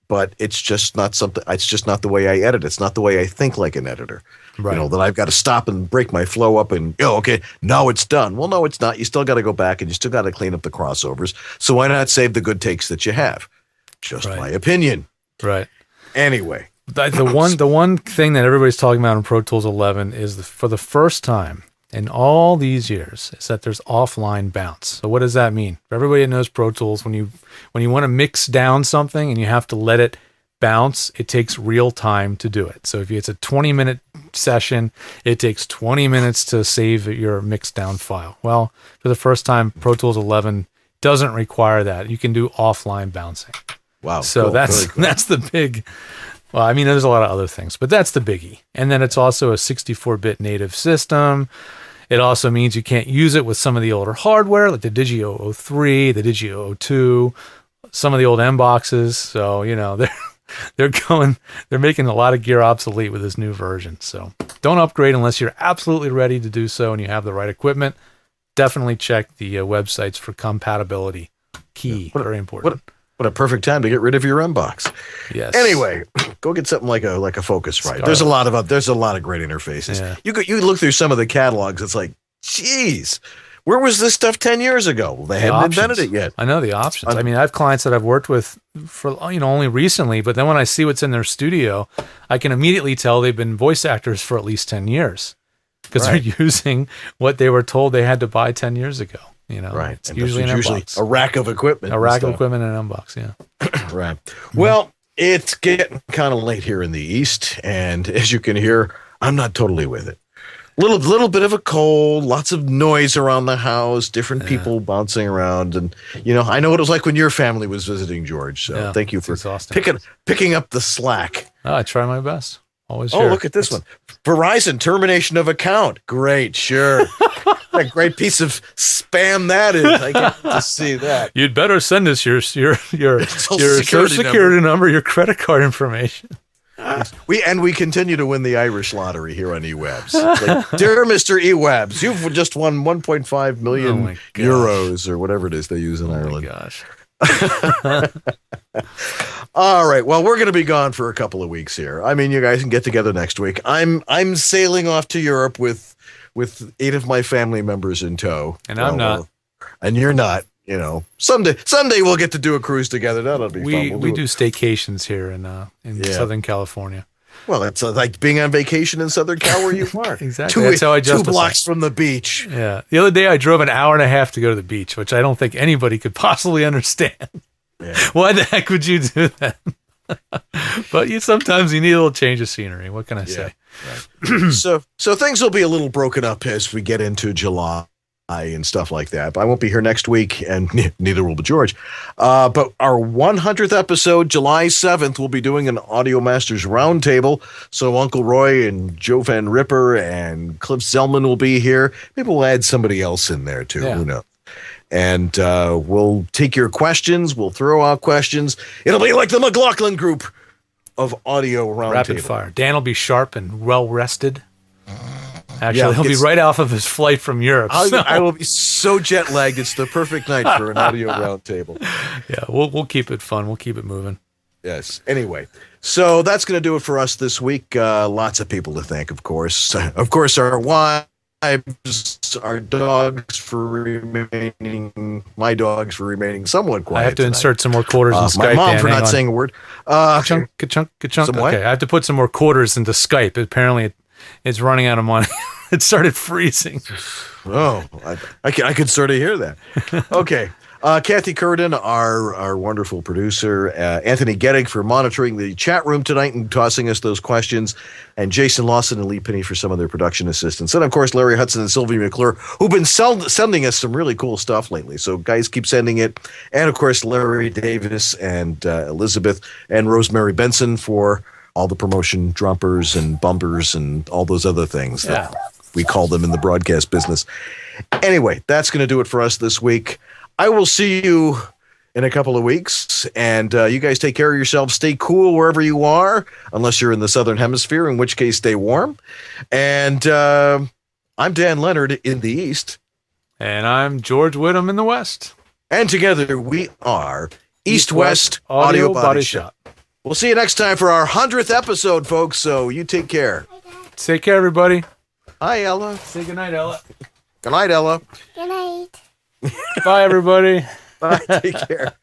but it's just not something. It's just not the way I edit. It's not the way I think like an editor. Right. That I've got to stop and break my flow up and okay, now it's done. Well, no, it's not. You still got to go back and you still got to clean up the crossovers. So why not save the good takes that you have? Just my opinion. Right. Anyway, the one thing that everybody's talking about in Pro Tools 11 is for the first time in all these years is that there's offline bounce. So what does that mean? For everybody that knows Pro Tools, when you want to mix down something and you have to let it bounce, it takes real time to do it. So if it's a 20-minute session, it takes 20 minutes to save your mixed down file. Well, for the first time, Pro Tools 11 doesn't require that. You can do offline bouncing. Wow. So cool. that's Really cool. that's the big. Well, I mean, there's a lot of other things, but that's the biggie. And then it's also a 64-bit native system. It also means you can't use it with some of the older hardware, like the Digio 03, the Digio 02, some of the old M boxes. So they're making a lot of gear obsolete with this new version. So don't upgrade unless you're absolutely ready to do so and you have the right equipment. Definitely check the websites for compatibility. Very important. What a perfect time to get rid of your M-Box. Yes. Anyway, go get something like a Focusrite. There's a lot of great interfaces. Yeah. You look through some of the catalogs. It's like, geez, Where was this stuff 10 years ago? Well, they hadn't invented it yet. I know the options. I mean, I have clients that I've worked with for only recently, but then when I see what's in their studio, I can immediately tell they've been voice actors for at least 10 years because they're using what they were told they had to buy 10 years ago. Right. It's usually an unbox. A rack of equipment. A rack of equipment and an unbox, yeah. Right. Well, it's getting kind of late here in the East, and as you can hear, I'm not totally with it. Little bit of a cold, lots of noise around the house, different people bouncing around, and I know what it was like when your family was visiting, George. So thank you for picking up the slack. I try my best. Always. Oh, look at this one. Verizon termination of account. Great, sure. What a great piece of spam that is. I get to see that. You'd better send us your social security number, your credit card information. We continue to win the Irish lottery here on EWABS. Dear Mr. EWABS, you've just won 1.5 million euros or whatever it is they use in Ireland. Gosh. All right. Well, we're going to be gone for a couple of weeks here. I mean, you guys can get together next week. I'm sailing off to Europe with 8 of my family members in tow. And I'm not. And you're not. Someday we'll get to do a cruise together. That'll be fun. We do staycations here in Southern California. Well, it's like being on vacation in Southern Cal where you are. Exactly. That's how I justify. 2 blocks from the beach. Yeah. The other day I drove an hour and a half to go to the beach, which I don't think anybody could possibly understand. Yeah. Why the heck would you do that? But sometimes you need a little change of scenery. What can I say? Right. So things will be a little broken up as we get into July and stuff like that. But I won't be here next week, and neither will George. But our 100th episode, July 7th, we'll be doing an Audio Masters Roundtable. So Uncle Roy and Joe Van Ripper and Cliff Zellman will be here. Maybe we'll add somebody else in there, too. Who knows? And we'll take your questions. We'll throw out questions. It'll be like the McLaughlin Group of Audio Roundtable. Rapid fire. Dan will be sharp and well-rested. Actually, he'll be right off of his flight from Europe. I will be so jet lagged. It's the perfect night for an audio roundtable. Yeah, we'll keep it fun. We'll keep it moving. Yes. Anyway, so that's going to do it for us this week. Lots of people to thank, of course. Of course, our wives, our dogs for remaining, my dogs for remaining somewhat quiet. I have to tonight. Insert some more quarters in Skype. My mom Dan, for not saying a word. Ka-chunk. Okay, I have to put some more quarters into Skype. Apparently, it's running out of money. It started freezing. Oh, I could sort of hear that. Okay. Kathy Curden, our wonderful producer, Anthony Gettig for monitoring the chat room tonight and tossing us those questions, and Jason Lawson and Lee Penny for some of their production assistants. And, of course, Larry Hudson and Sylvie McClure, who've been sending us some really cool stuff lately. So, guys, keep sending it. And, of course, Larry Davis and Elizabeth and Rosemary Benson for all the promotion drumpers and bumpers and all those other things that we call them in the broadcast business. Anyway, that's going to do it for us this week. I will see you in a couple of weeks, and you guys take care of yourselves. Stay cool wherever you are, unless you're in the Southern Hemisphere, in which case stay warm. And I'm Dan Leonard in the East. And I'm George Whittam in the West. And together we are East-West Audio Body Shop. We'll see you next time for our 100th episode, folks, so you take care. Take care, everybody. Hi, Ella. Say goodnight, Ella. Good night, Ella. Good night. Bye, everybody. Bye. Take care.